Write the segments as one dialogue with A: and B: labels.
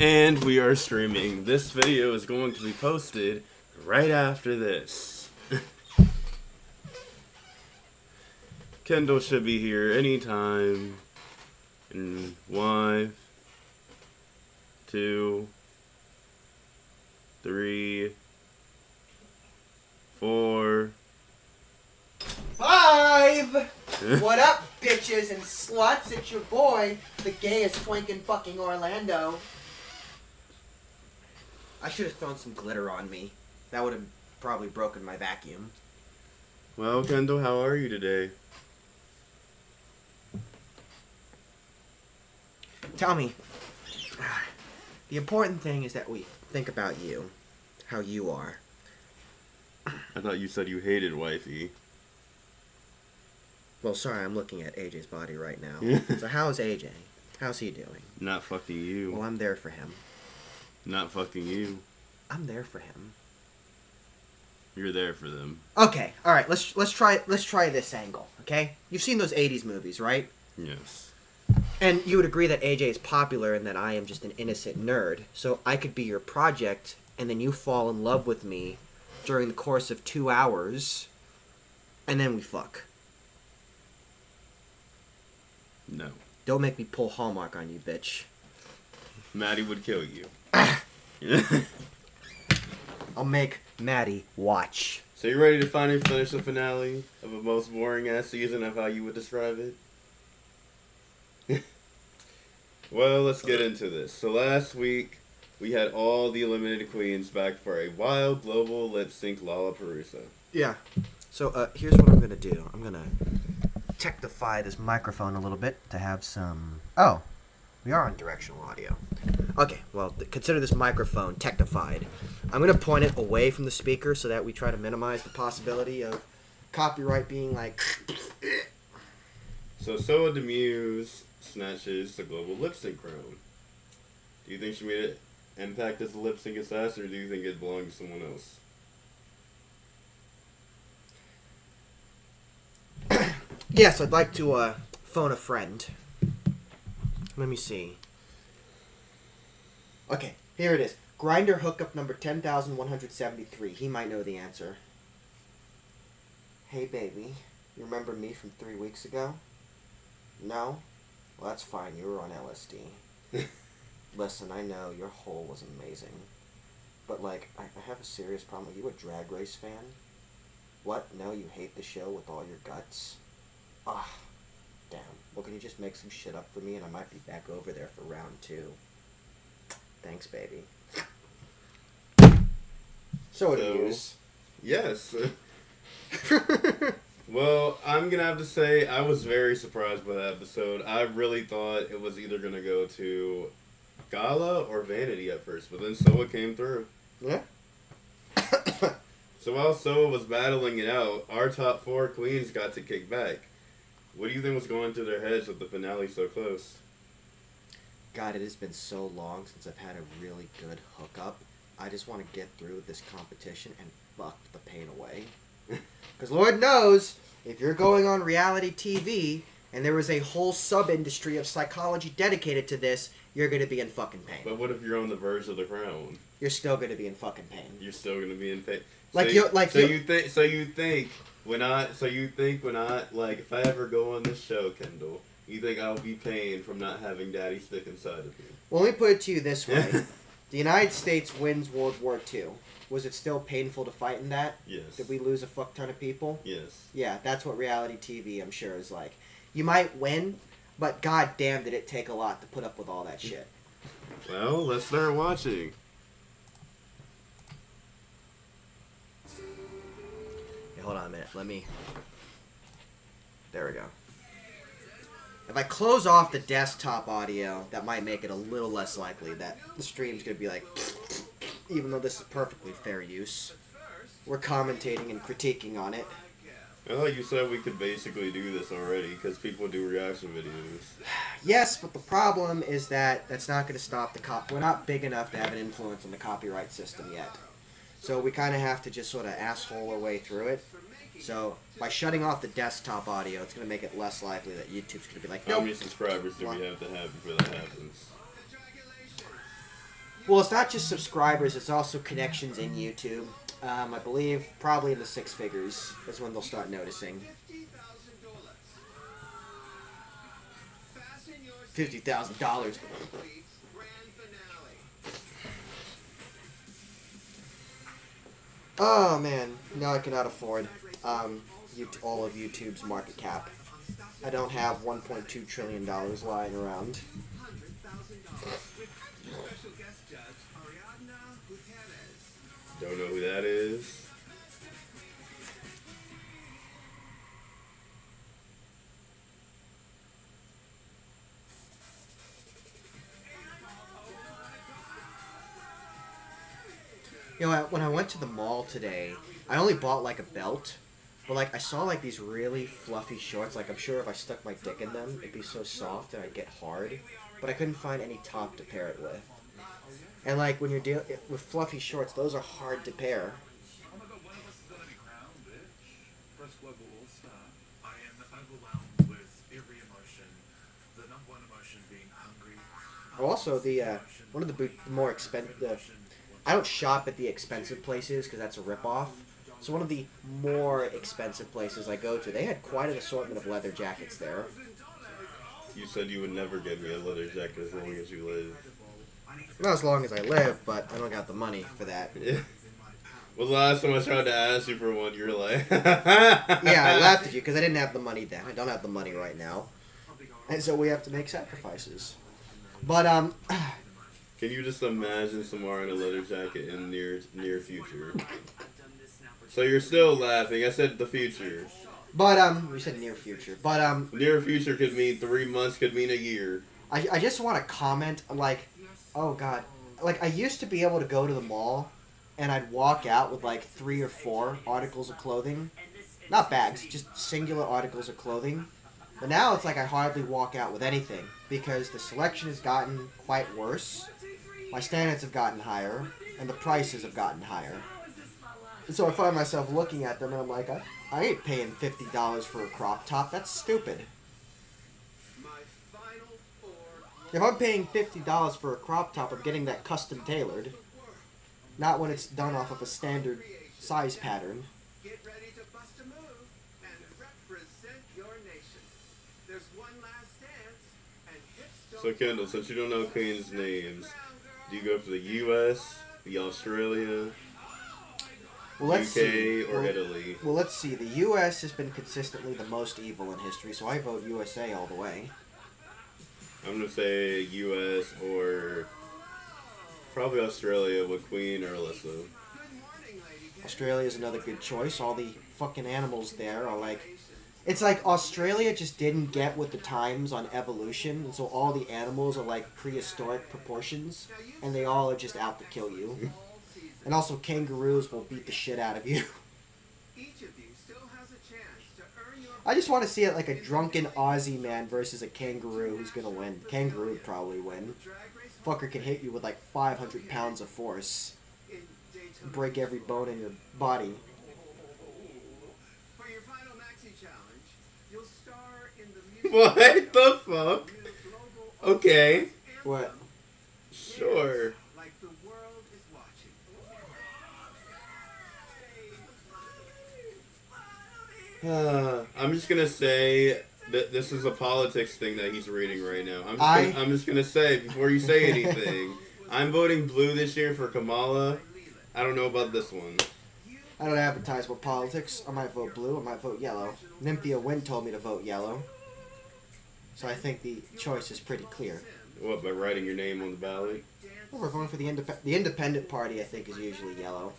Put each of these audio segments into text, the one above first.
A: And we are streaming. This video is going to be posted right after this. Kendall should be here anytime. In 1, 2, 3, 4,
B: 5! What up, bitches and sluts? It's your boy, the gayest twink in fucking Orlando. I should have thrown some glitter on me. That would have probably broken my vacuum.
A: Well, Kendall, how are you today?
B: Tell me, the important thing is that we think about you, how you are.
A: I thought you said you hated wifey.
B: Well, sorry, I'm looking at AJ's body right now. So how's AJ? How's he doing?
A: Not fucking you.
B: Well, I'm there for him.
A: Not fucking you.
B: I'm there for him.
A: You're there for them.
B: Okay, all right. Let's try this angle. Okay, you've seen those '80s movies, right?
A: Yes.
B: And you would agree that AJ is popular and that I am just an innocent nerd. So I could be your project, and then you fall in love with me during the course of 2 hours, and then we fuck.
A: No.
B: Don't make me pull Hallmark on you, bitch.
A: Maddie would kill you.
B: I'll make Maddie watch.
A: So you ready to finally finish the finale of a most boring ass season of how you would describe it? Well, let's get into this. So last week, we had all the eliminated queens back for a wild global lip sync LaLaPaRUza.
B: Yeah. So here's what I'm going to do. I'm going to technify this microphone a little bit to have some... Oh, we are on directional audio. Okay, well, consider this microphone technified. I'm going to point it away from the speaker so that we try to minimize the possibility of copyright being like...
A: So Soa de Muse snatches the global lip sync crown. Do you think she made it impact as a lip sync assassin, or do you think it belonged to someone else?
B: Yes, I'd like to phone a friend. Let me see. Okay, here it is. Grinder hookup number 10,173. He might know the answer. Hey, baby. You remember me from 3 weeks ago? No? Well, that's fine. You were on LSD. Listen, I know your hole was amazing. But, like, I have a serious problem. Are you a Drag Race fan? What? No, you hate the show with all your guts? Ah, damn. Well, can you just make some shit up for me and I might be back over there for round 2? Thanks, baby. So it is.
A: Yes. Well, I'm going to have to say I was very surprised by that episode. I really thought it was either going to go to Gala or Vanity at first, but then Soa came through.
B: Yeah.
A: So while Soa was battling it out, our top 4 queens got to kick back. What do you think was going through their heads with the finale so close?
B: God, it has been so long since I've had a really good hookup. I just want to get through this competition and fuck the pain away. Because Lord knows, if you're going on reality TV and there is a whole sub-industry of psychology dedicated to this, you're going to be in fucking pain.
A: But what if you're on the verge of the crown?
B: You're still going to be in fucking pain.
A: You're still going to be in pain. So you think when I if I ever go on this show, Kendall, you think I'll be pained from not having Daddy stick inside of me?
B: Well, let me put it to you this way. The United States wins World War II. Was it still painful to fight in that?
A: Yes.
B: Did we lose a fuck ton of people?
A: Yes.
B: Yeah, that's what reality TV, I'm sure, is like. You might win, but goddamn did it take a lot to put up with all that shit.
A: Well, let's start watching.
B: Hey, hold on a minute. Let me... There we go. If I close off the desktop audio, that might make it a little less likely that the stream's going to be like... Even though this is perfectly fair use. We're commentating and critiquing on it.
A: I thought you said we could basically do this already, because people do reaction videos.
B: Yes, but the problem is that that's not going to stop the We're not big enough to have an influence on the copyright system yet. So we kind of have to just sort of asshole our way through it. So by shutting off the desktop audio, it's going to make it less likely that YouTube's going to be like, nope.
A: How many subscribers do we have to have before that happens?
B: Well, it's not just subscribers; it's also connections in YouTube. I believe probably in the six figures is when they'll start noticing. $50,000. Oh man, now I cannot afford all of YouTube's market cap. I don't have $1.2 trillion lying around.
A: Don't know who that is.
B: You know, when I went to the mall today, I only bought like a belt, but like I saw like these really fluffy shorts. Like I'm sure if I stuck my dick in them, it'd be so soft and I'd get hard. But I couldn't find any top to pair it with. And like when you're dealing with fluffy shorts, those are hard to pair. Also, the one of the more expensive. I don't shop at the expensive places because that's a ripoff. So one of the more expensive places I go to, they had quite an assortment of leather jackets there.
A: You said you would never get me a leather jacket as long as you live.
B: Not as long as I live, but I don't got the money for that.
A: Yeah. Well, the last time I tried to ask you for one, you were like...
B: Yeah, I laughed at you because I didn't have the money then. I don't have the money right now. And so we have to make sacrifices. But,
A: Can you just imagine Samara in a leather jacket in near future? So you're still laughing. I said the future.
B: But, we said near future. But,
A: near future could mean 3 months, could mean a year.
B: I just want to comment, like, oh god. Like, I used to be able to go to the mall, and I'd walk out with, like, 3 or 4 articles of clothing. Not bags, just singular articles of clothing. But now it's like I hardly walk out with anything, because the selection has gotten quite worse. My standards have gotten higher, and the prices have gotten higher. And so I find myself looking at them, and I'm like, I ain't paying $50 for a crop top. That's stupid. If I'm paying $50 for a crop top, I'm getting that custom tailored. Not when it's done off of a standard size pattern.
C: Get ready to bust a move and represent your nation. There's one last dance, and hips
A: So Kendall, since you don't know Kween's names, do you go for the U.S., the Australia, UK, or Italy?
B: Well, let's see. The U.S. has been consistently the most evil in history, so I vote USA all the way.
A: I'm going to say U.S. or probably Australia with Kween or Alyssa.
B: Australia is another good choice. All the fucking animals there are like... It's like Australia just didn't get with the times on evolution, and so all the animals are like prehistoric proportions, and they all are just out to kill you. And also kangaroos will beat the shit out of you. I just want to see it like a drunken Aussie man versus a kangaroo who's gonna win. Kangaroo would probably win. Fucker can hit you with like 500 pounds of force. Break every bone in your body.
C: For your final maxi challenge, you'll star in the music.
A: What the fuck? Okay.
B: What?
A: Sure.
C: Like the world is watching.
A: I'm just gonna say that this is a politics thing that he's reading right now. I'm just gonna say before you say anything, I'm voting blue this year for Kamala. I don't know about this one.
B: I don't advertise with politics. I might vote blue. I might vote yellow. Nymphia Wynn told me to vote yellow. So I think the choice is pretty clear.
A: What, by writing your name on the ballot?
B: Well, we're voting for the independent party. I think is usually yellow.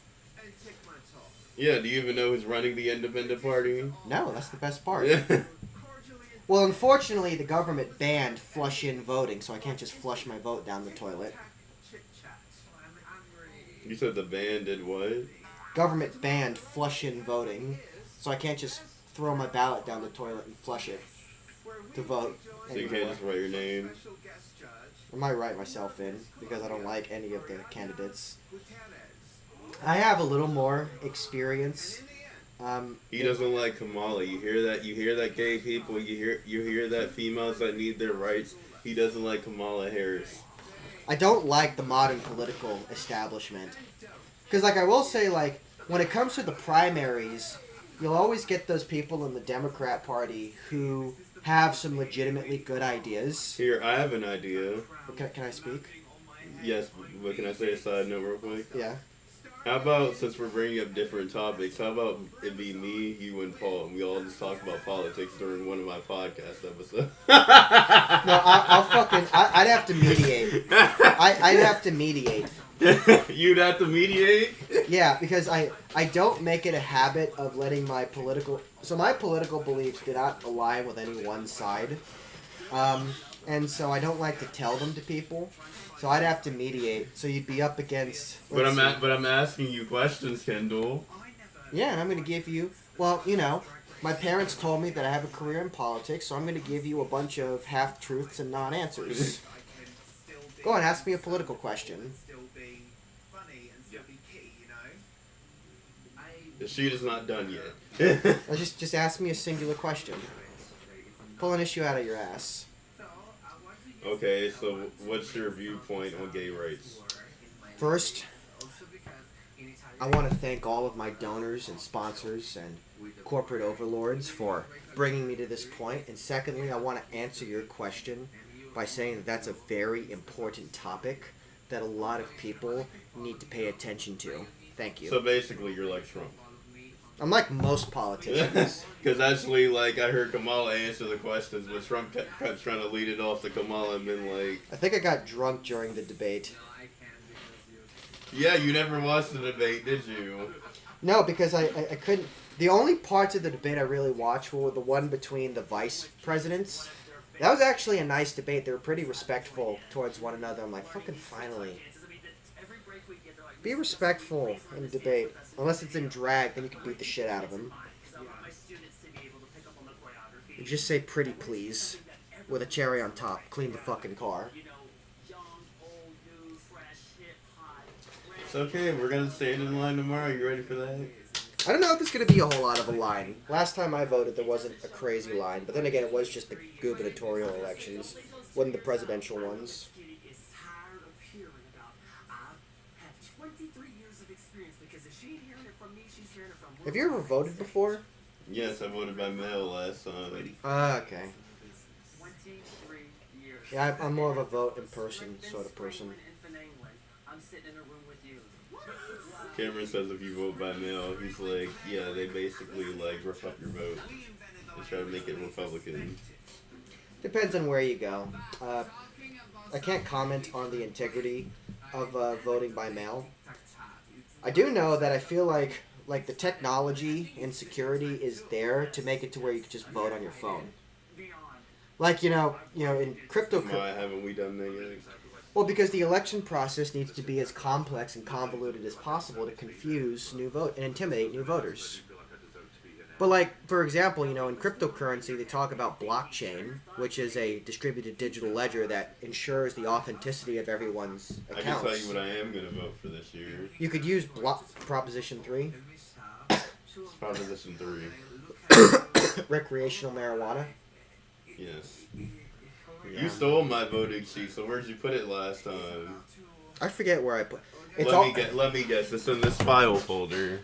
A: Yeah, do you even know who's running the independent party?
B: No, that's the best part.
A: Yeah.
B: Well, unfortunately, the government banned flush-in voting, so I can't just flush my vote down the toilet.
A: You said the band did what?
B: Government banned flush-in voting, so I can't just throw my ballot down the toilet and flush it to vote.
A: So you can't just write your name?
B: I might write myself in, because I don't like any of the candidates. I have a little more experience.
A: He doesn't like Kamala. You hear that? You hear that, gay people? You hear that females that need their rights? He doesn't like Kamala Harris.
B: I don't like the modern political establishment. Because, like, I will say, like, when it comes to the primaries, you'll always get those people in the Democrat Party who have some legitimately good ideas.
A: Here, I have an idea.
B: Can I speak?
A: Yes, but can I say a side note real quick?
B: Yeah.
A: How about, since we're bringing up different topics, how about it be me, you, and Paul, and we all just talk about politics during one of my podcast episodes?
B: No, I'd have to mediate. I'd have to mediate.
A: You'd have to mediate?
B: Yeah, because I don't make it a habit of letting my political beliefs do not align with any one side. And so I don't like to tell them to people. So I'd have to mediate. So you'd be up against.
A: But I'm asking you questions, Kendall.
B: Yeah, and I'm going to give you. Well, you know, my parents told me that I have a career in politics, so I'm going to give you a bunch of half truths and non-answers. Go on, ask me a political question.
A: The shoot is not done yet.
B: Just ask me a singular question. Pull an issue out of your ass.
A: Okay, so what's your viewpoint on gay rights?
B: First, I want to thank all of my donors and sponsors and corporate overlords for bringing me to this point. And secondly, I want to answer your question by saying that that's a very important topic that a lot of people need to pay attention to. Thank you.
A: So basically, you're like Trump.
B: I'm like most politicians.
A: Because actually, like, I heard Kamala answer the questions, but Trump kept trying to lead it off to Kamala and been like...
B: I think I got drunk during the debate.
A: Yeah, you never watched the debate, did you?
B: No, because I couldn't... The only parts of the debate I really watched were the one between the vice presidents. That was actually a nice debate. They were pretty respectful towards one another. I'm like, fucking finally. Be respectful in debate. Unless it's in drag, then you can beat the shit out of them. You just say pretty please. With a cherry on top. Clean the fucking car.
A: It's okay, we're gonna stand in line tomorrow. You ready for that?
B: I don't know if there's going to be a whole lot of a line. Last time I voted, there wasn't a crazy line. But then again, it was just the gubernatorial elections. Wasn't the presidential ones. Have you ever voted before?
A: Yes, I voted by mail last time.
B: Okay. Yeah, I'm more of a vote in person sort of person.
A: Cameron says if you vote by mail, he's like, yeah, they basically like rough up your vote and try to make it Republican.
B: Depends on where you go. I can't comment on the integrity of voting by mail. I do know that I feel like the technology and security is there to make it to where you can just vote on your phone. Like, you know, in cryptocurrency.
A: Why haven't we done that yet?
B: Well, because the election process needs to be as complex and convoluted as possible to confuse and intimidate new voters. But, like, for example, in cryptocurrency, they talk about blockchain, which is a distributed digital ledger that ensures the authenticity of everyone's accounts.
A: I can tell you what I am going to vote for this year.
B: You could use Proposition 3.
A: Proposition 3.
B: Recreational marijuana.
A: Yes.
B: Yeah.
A: You stole my voting sheet, so where'd you put it last time?
B: I forget where I put it.
A: Let me guess. It's in this file folder.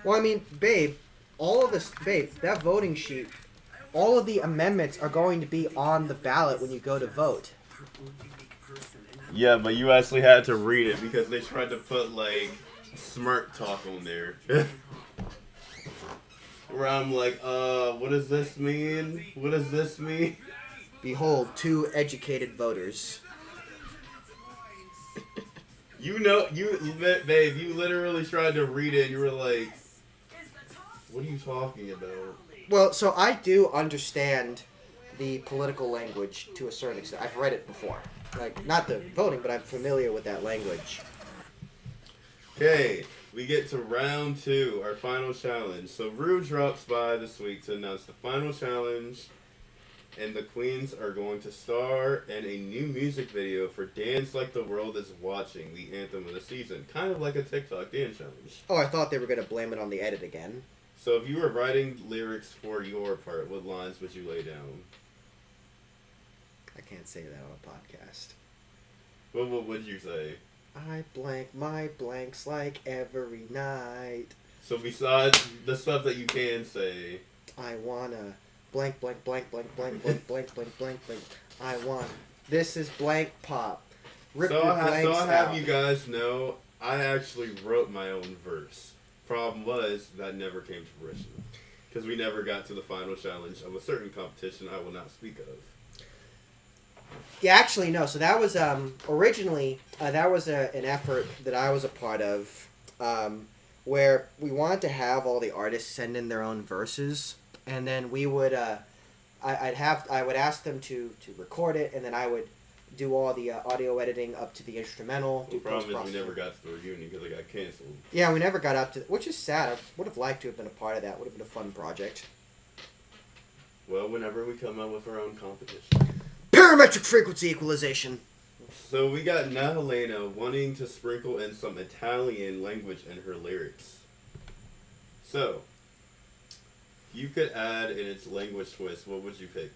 B: Well, I mean, babe, that voting sheet, all of the amendments are going to be on the ballot when you go to vote.
A: Yeah, but you actually had to read it because they tried to put, like, smart talk on there. Where I'm like, what does this mean? What does this mean?
B: Behold, 2 educated voters.
A: Babe, you literally tried to read it and you were like, what are you talking about?
B: Well, so I do understand the political language to a certain extent. I've read it before. Like, not the voting, but I'm familiar with that language.
A: Okay, we get to round 2, our final challenge. So Rue drops by this week to announce the final challenge, and the Queens are going to star in a new music video for Dance Like the World Is Watching, the anthem of the season. Kind of like a TikTok dance challenge.
B: Oh, I thought they were going to blame it on the edit again.
A: So if you were writing lyrics for your part, what lines would you lay down?
B: I can't say that on a podcast.
A: What would you say?
B: I blank my blanks like every night.
A: So besides the stuff that you can say,
B: I wanna blank blank blank blank blank blank blank blank blank blank. I want. This is blank pop. Rip
A: so
B: your
A: I
B: blanks
A: have
B: out.
A: you guys know I actually wrote my own verse. Problem was that never came to fruition because we never got to the final challenge of a certain competition I will not speak of.
B: Yeah, actually, no. So that was originally that was an effort that I was a part of, where we wanted to have all the artists send in their own verses, and then we would I would ask them to record it, and then I would do all the audio editing up to the instrumental.
A: The problem is we never got to the reunion because it got canceled.
B: Yeah, we never got up to, which is sad. I would have liked to have been a part of that. Would have been a fun project.
A: Well, whenever we come up with our own competition.
B: Parametric frequency equalization.
A: So we got Helena wanting to sprinkle in some Italian language in her lyrics. So, you could add in its language twist, what would you pick?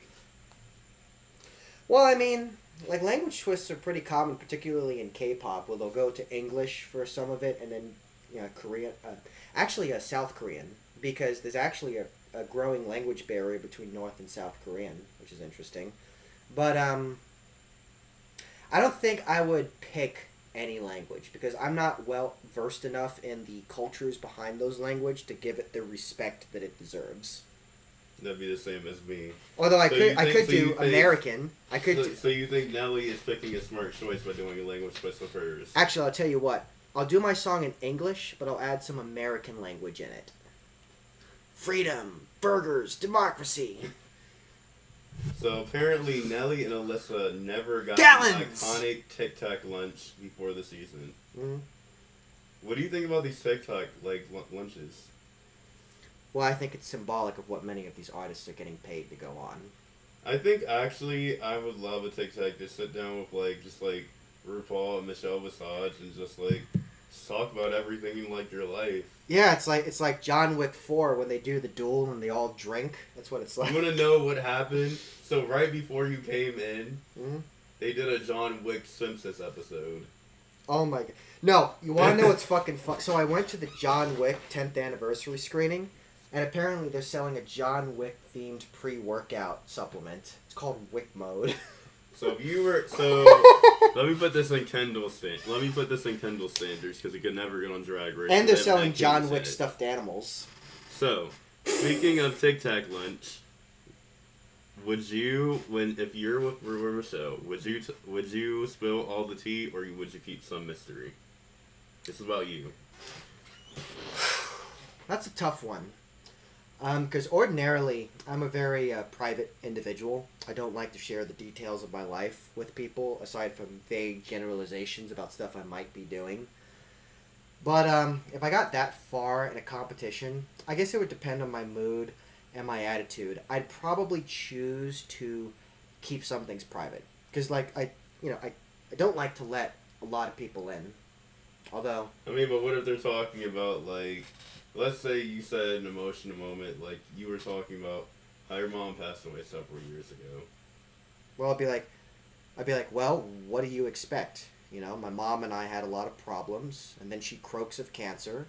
B: Well, I mean, like language twists are pretty common, particularly in K-pop, where they'll go to English for some of it, and then Korean, actually South Korean, because there's actually a growing language barrier between North and South Korean, which is interesting. But I don't think I would pick any language because I'm not well versed enough in the cultures behind those language to give it the respect that it deserves.
A: That'd be the same as me.
B: Although I could do American.
A: So you think Nelly is picking a smart choice by doing a language twist of hers?
B: Actually, I'll tell you what. I'll do my song in English, but I'll add some American language in it. Freedom, burgers, democracy.
A: So apparently Nelly and Alyssa never got
B: Gallons!
A: an iconic Tic Tac lunch before the season.
B: Mm-hmm.
A: What do you think about these Tic Tac lunches?
B: Well, I think it's symbolic of what many of these artists are getting paid to go on.
A: I think actually I would love a Tic Tac to sit down with just RuPaul and Michelle Visage and just talk about everything in your life.
B: Yeah, it's like John Wick 4 when they do the duel and they all drink. That's what it's like.
A: You want to know what happened? So right before you came in,
B: mm-hmm.
A: they did a John Wick Simpsons episode.
B: Oh my god. No, you want to know what's fucking fun? So I went to the John Wick 10th anniversary screening, and apparently they're selling a John Wick themed pre-workout supplement. It's called Wick Mode.
A: So if you were let me put this in Kendall standards because it could never get on Drag Race.
B: And they're selling John Wick stuffed animals.
A: So, speaking of Tic Tac lunch, would you, if you're with Rue or Michelle, would you spill all the tea or would you keep some mystery? This is about you.
B: That's a tough one. Because ordinarily, I'm a very private individual. I don't like to share the details of my life with people, aside from vague generalizations about stuff I might be doing. But if I got that far in a competition, I guess it would depend on my mood and my attitude. I'd probably choose to keep some things private. Because, I don't like to let a lot of people in. Although...
A: I mean, but what if they're talking about, let's say you said an emotional moment, you were talking about how your mom passed away several years ago.
B: Well, I'd be like, well, what do you expect? My mom and I had a lot of problems, and then she croaks of cancer.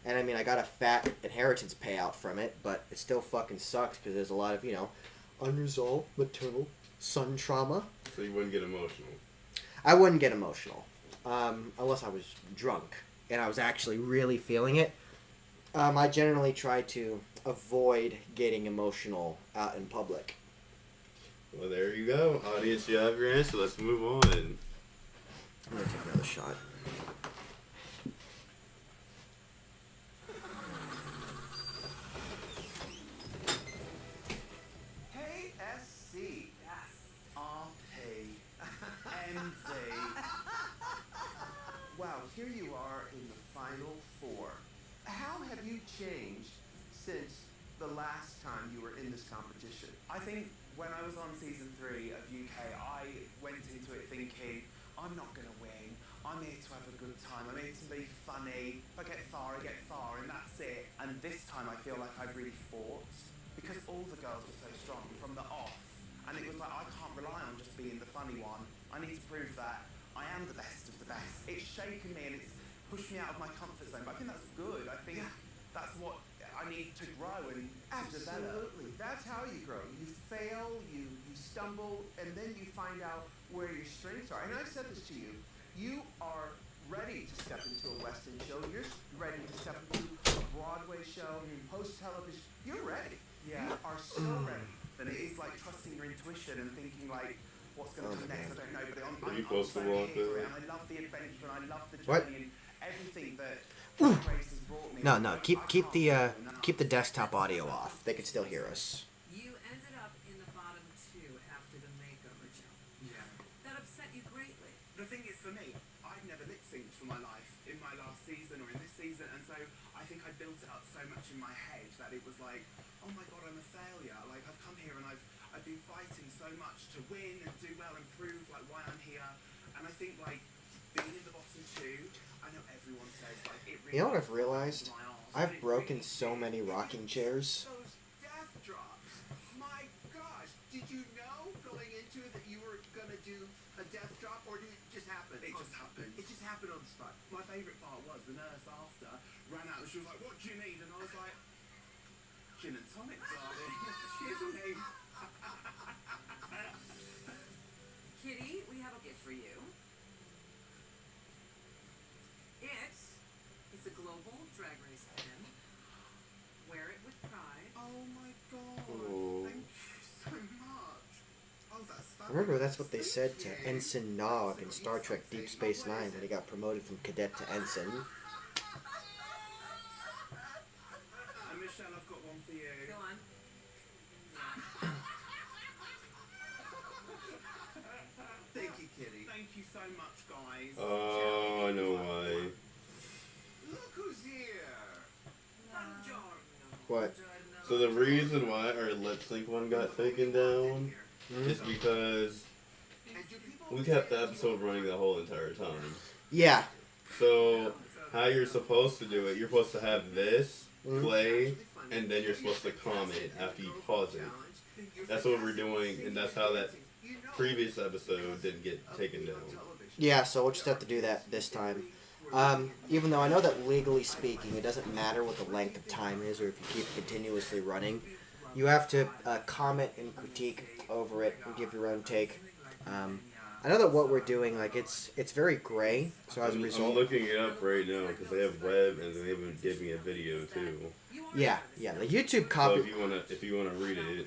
B: And I mean, I got a fat inheritance payout from it, but it still fucking sucked because there's a lot of, unresolved maternal son trauma.
A: So you wouldn't get emotional?
B: I wouldn't get emotional. Unless I was drunk and I was actually really feeling it. I generally try to avoid getting emotional out in public.
A: Well, there you go. Audience, you have your answer. Let's move on.
B: I'm going to take another shot.
C: Hey, SC. Yes. RP. MV. Wow, here you are in the final four. How have you changed since the last time you were in this competition?
D: I think when I was on season 3 of UK, I went into it thinking, I'm not going to win. I'm here to have a good time. I'm here to be funny. If I get far, I get far, and that's it. And this time I feel like I've really fought because all the girls were so strong from the off. And it was like, I can't rely on just being the funny one. I need to prove that I am the best of the best. It's shaken me and it's pushed me out of my comfort zone, but I think that's good. I think that's what I need to grow and to develop.
C: Absolutely. That's how you grow. You fail, you stumble, and then you find out where your strengths are. And I've said this to you. You are ready to step into a West End show. You're ready to step into a Broadway show, host television. You're ready.
D: Yeah.
C: You are so ready.
D: And it is like trusting your intuition and thinking like, what's going to come next? I don't know, but
A: Are you
D: I'm
A: close to
D: so
A: walk
D: here for it,
A: there?
D: and I love the adventure and I love the
B: What?
D: journey and everything that Drag Race has brought me.
B: No,
D: I
B: keep
D: can't
B: the
D: do enough.
B: keep the desktop audio off. They can still hear us.
E: You ended up in the bottom 2 after the makeover show.
D: Yeah.
E: That upset you greatly.
D: The thing is, for me, I've never lip synced for my life in my last season or in this season, and so I think I built it up so much in my head that it was like, oh my god, I'm a failure. Like I've come here and I've been fighting so much to win and do well and prove like why I'm here, and I think like being in the bottom 2, I know everyone says like it really.
B: You know what I've realized?
D: my arse,
B: I've
D: but it
B: broken
D: really
B: so
D: did.
B: many rocking chairs.
C: Those death drops. My gosh. Did you know going into it that you were going to do a death drop, or did it just happen?
D: It just happened.
C: It just happened on the spot.
D: My favourite part was the nurse after ran out and she was like, what do you need? And I was like, gin and tonic, darling. Cheers to me.
E: Kitty, we have a gift for you. It's a global Drag Race pin. Wear it with pride.
C: Oh my god.
A: Oh.
C: Thank you so much. Oh, that's
B: Remember, that's what they said to Ensign Nog in Star Trek Deep Space Nine when he got promoted from cadet to ensign.
D: And Michelle, I've got one for you.
E: Go on.
C: Thank you, Kitty.
D: Thank you so much, guys.
A: Oh, I know why.
C: Look who's here.
B: What?
A: So the reason why our lip sync one got taken down is because
C: And do people
A: we kept the episode running the whole entire time.
B: Yeah.
A: So how you're supposed to do it, you're supposed to have this play, and then you're supposed to comment after you pause it. That's what we're doing, and that's how that previous episode didn't get taken down.
B: Yeah, so we'll just have to do that this time. Even though I know that legally speaking, it doesn't matter what the length of time is or if you keep it continuously running. You have to comment and critique over it and give your own take. I know that what we're doing, like, it's very gray, so as a
A: I'm
B: result...
A: looking it up right now because they have web and they even give me a video too.
B: Yeah, the YouTube
A: So
B: copy...
A: if you wanna read it,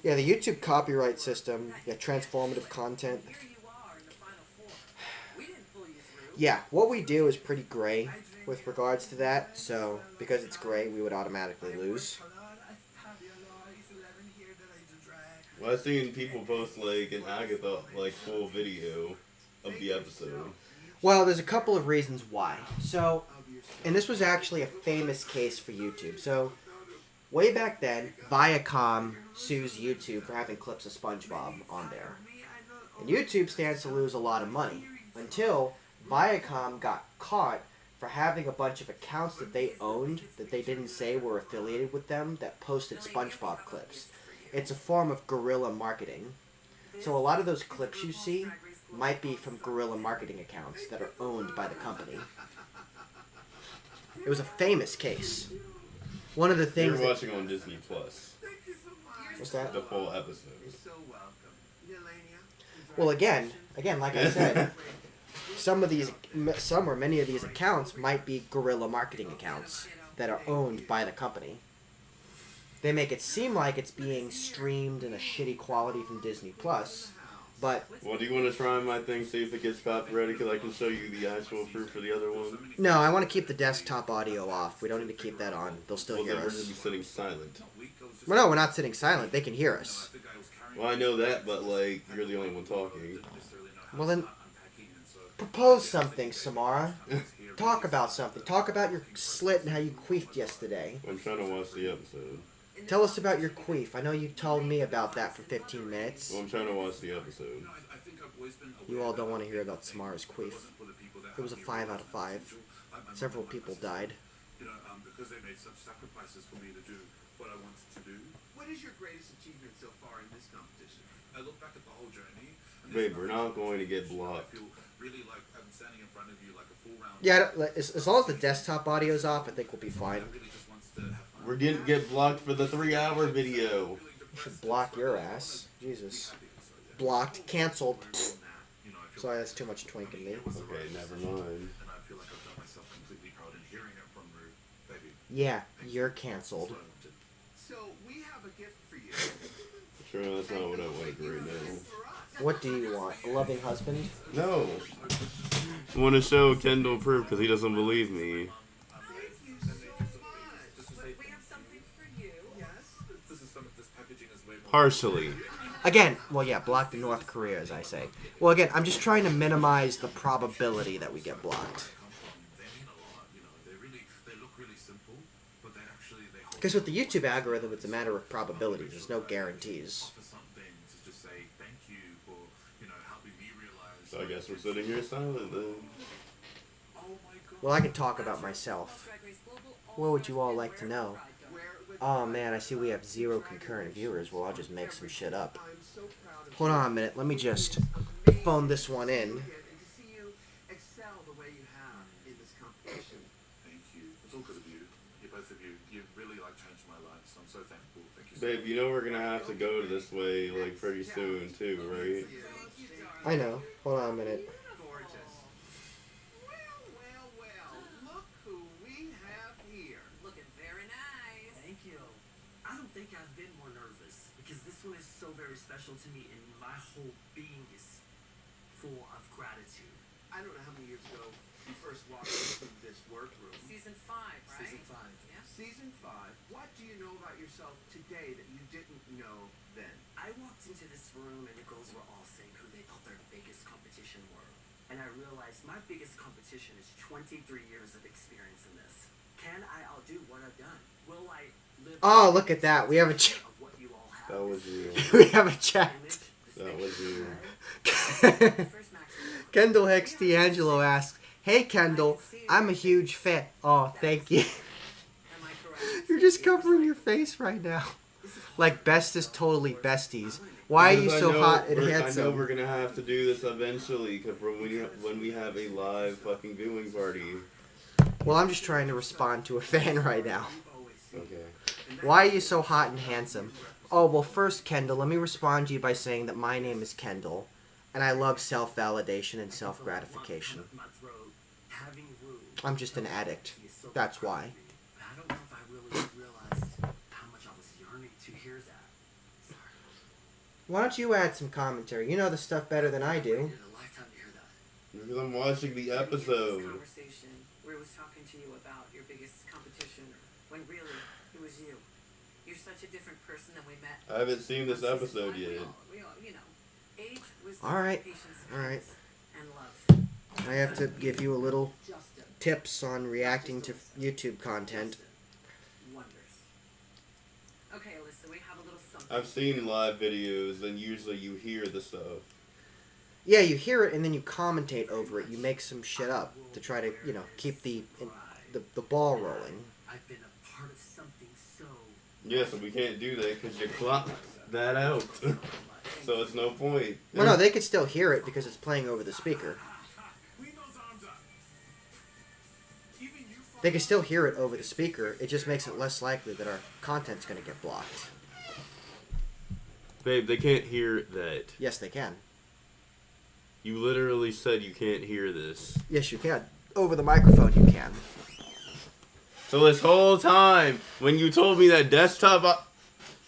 B: Yeah, the YouTube copyright system, transformative content.
E: Here you are in the final 4. We didn't pull you through.
B: Yeah, what we do is pretty gray with regards to that, so because it's gray, we would automatically lose.
A: well, I've seen people post like an Agatha like full video of the episode.
B: Well, there's a couple of reasons why. So, and this was actually a famous case for YouTube. So, way back then, Viacom sues YouTube for having clips of SpongeBob on there. And YouTube stands to lose a lot of money until Viacom got caught for having a bunch of accounts that they owned that they didn't say were affiliated with them that posted SpongeBob clips. It's a form of guerrilla marketing. So a lot of those clips you see might be from guerrilla marketing accounts that are owned by the company. It was a famous case. One of the
A: You're
B: things that...
A: watching on Disney Plus,
B: What's that?
A: the full episode.
C: You're so welcome. Yelenia.
B: Well, again, like I said, some or many of these accounts might be guerrilla marketing accounts that are owned by the company. They make it seem like it's being streamed in a shitty quality from Disney Plus, but
A: Well, do you want to try my thing, see if it gets copyrighted? Because I can show you the actual proof for the other one.
B: no, I want to keep the desktop audio off. We don't need to keep that on. They'll still
A: Well,
B: hear
A: then we're going to be
B: us.
A: sitting silent.
B: Well, no, we're not sitting silent. They can hear us.
A: Well, I know that, but like, you're the only one talking.
B: Well, then, propose something, Samara. Talk about something. Talk about your slit and how you queefed yesterday.
A: I'm trying to watch the episode.
B: Tell us about your queef. I know you told me about that for 15 minutes.
A: Well, I'm trying to watch the episode.
B: You all don't want to hear about Samara's queef. It was a 5 out of 5. Several people died.
F: Because they made such sacrifices for me to do what I wanted to do.
C: What is your greatest achievement so far in this competition?
F: I look back at the whole journey, And
A: Babe,
F: there's
A: we're
F: nothing
A: not going to get
F: I
A: blocked.
F: feel really like I'm standing in front of you like a full round.
B: Yeah, as long as the desktop audio's off, I think we'll be fine.
F: Really just wants to have fun.
A: We're gonna get blocked for the 3-hour video.
B: You should block your ass. Jesus. Blocked. Canceled. Sorry, that's too much twink in me.
A: Okay, never mind.
F: And I feel like I've done myself completely proud in hearing it from Rue. Baby.
B: Yeah, you're canceled.
C: So we have a gift for you.
A: Sure, that's not what I like right now.
B: What do you want? A loving husband?
A: No. I want to show Kendall proof because he doesn't believe me.
C: Thank you so much.
E: But we have something for you.
C: Yes.
F: This packaging is way more.
A: Partially.
B: Again, well, yeah, blocked in North Korea, as I say. Well, again, I'm just trying to minimize the probability that we get blocked.
F: They mean a lot, you know. They look really simple, but they hold
B: Because with the YouTube algorithm, it's a matter of probabilities. There's no guarantees.
F: for something to just say thank you for, helping me realize.
A: So I guess we're sitting here silent then.
F: Oh my god.
B: Well, I can talk about myself. What would you all like to know? Oh man, I see we have 0 concurrent viewers. Well, I'll just make some shit up.
C: I'm so proud of
B: Hold on a minute. Let me just phone this one in.
C: you and to see you excel the way you have in this competition.
F: Thank you. It's all because of you. Both of you. You really changed my life, so I'm so thankful. Thank you so
A: Babe, you know we're gonna have to go this way pretty soon too, right?
B: I know. Hold on a minute.
C: Gorgeous. Well. Look who we have here.
E: Looking very nice.
G: Thank you. I don't think I've been more nervous because this one is so very special to me and my whole being is full of gratitude.
C: I don't know how many years ago you first walked into this workroom.
E: Season 5, right?
G: Season 5.
E: Yeah.
C: Season 5. What do you know about yourself today that you didn't know then?
G: I walked into this room and the girls were all saying who they thought their biggest competition were. And I realized my biggest competition is 23 years of experience in this. Can I outdo what I've done? Will I live
B: Oh, look at that. We have a
G: of what you all have?
A: That was you.
B: we have a chat.
A: That was you.
E: First match.
B: Kendall Hicks D'Angelo asks, "Hey Kendall, I'm a huge fan." Oh, thank you.
E: Am I correct?
B: You're just covering your face right now. Like best is totally besties. Why are you
A: Because
B: so hot and
A: I know
B: handsome?
A: we're gonna have to do this eventually, because when we have a live fucking viewing party.
B: Well, I'm just trying to respond to a fan right now.
A: Okay.
B: Why are you so hot and handsome? Oh, well, first, Kendall, let me respond to you by saying that my name is Kendall, and I love self-validation and self-gratification.
G: My throat, having Rue.
B: I'm just an addict. That's why.
G: I don't know if I really realized how much I was yearning to hear that. Sorry.
B: Why don't you add some commentary? You know the stuff better than I do.
G: In a lifetime to hear that.
A: Because I'm watching the
E: This
A: episode.
E: conversation where it was talking to you about your biggest competition, when really it was you. You're such a different person than we met.
A: I haven't seen this episode yet.
E: We all, age, wisdom,
B: All right.
E: patience,
B: All right.
E: and love.
B: I have to give you a little
E: Justin.
B: tips on reacting to YouTube content.
E: Wonders. Okay, Alyssa, we have a little something.
A: I've seen live videos, and usually you hear the stuff.
B: Yeah, you hear it and then you commentate over it. You make some shit up to try to, keep the ball rolling.
G: I've been a part of something so
A: Yeah, so we can't do that because you clocked that out. So it's no point.
B: Well, no, they could still hear it because it's playing over the speaker. They can still hear it over the speaker. It just makes it less likely that our content's going to get blocked.
A: Babe, they can't hear that.
B: Yes, they can.
A: You literally said you can't hear this.
B: Yes, you can. Over the microphone, you can.
A: So this whole time, when you told me that desktop...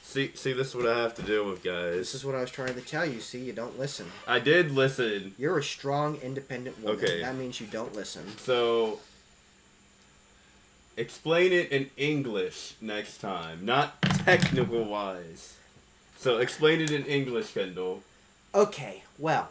A: See, this is what I have to deal with, guys.
B: This is what I was trying to tell you. See, you don't listen.
A: I did listen.
B: You're a strong, independent woman.
A: Okay.
B: That means you don't listen.
A: So... explain it in English next time, not technical-wise. So explain it in English, Kendall.
B: Okay, well,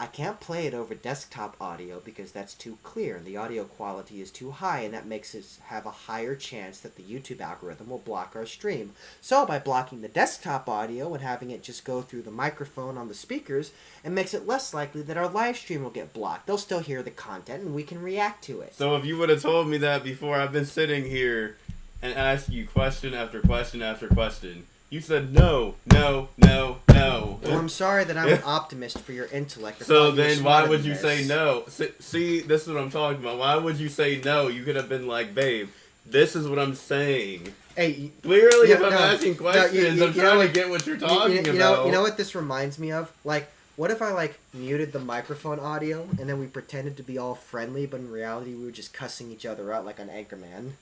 B: I can't play it over desktop audio because that's too clear and the audio quality is too high, and that makes us have a higher chance that the YouTube algorithm will block our stream. So by blocking the desktop audio and having it just go through the microphone on the speakers, it makes it less likely that our live stream will get blocked. They'll still hear the content and we can react to it.
A: So if you would have told me that before, I've been sitting here and asked you question after question after question. You said no, no, no, no.
B: Well, I'm sorry that I'm an optimist for your intellect. I
A: So
B: thought you were
A: then why
B: smarter
A: would
B: than
A: you
B: this.
A: say no? See, this is what I'm talking about. Why would you say no? You could have been like, babe, this is what I'm saying.
B: Hey,
A: Clearly,
B: yeah,
A: if I'm
B: no,
A: asking questions, I'm trying to get what you're talking about.
B: You know what this reminds me of? Like, what if I like muted the microphone audio and then we pretended to be all friendly, but in reality we were just cussing each other out like on Anchorman?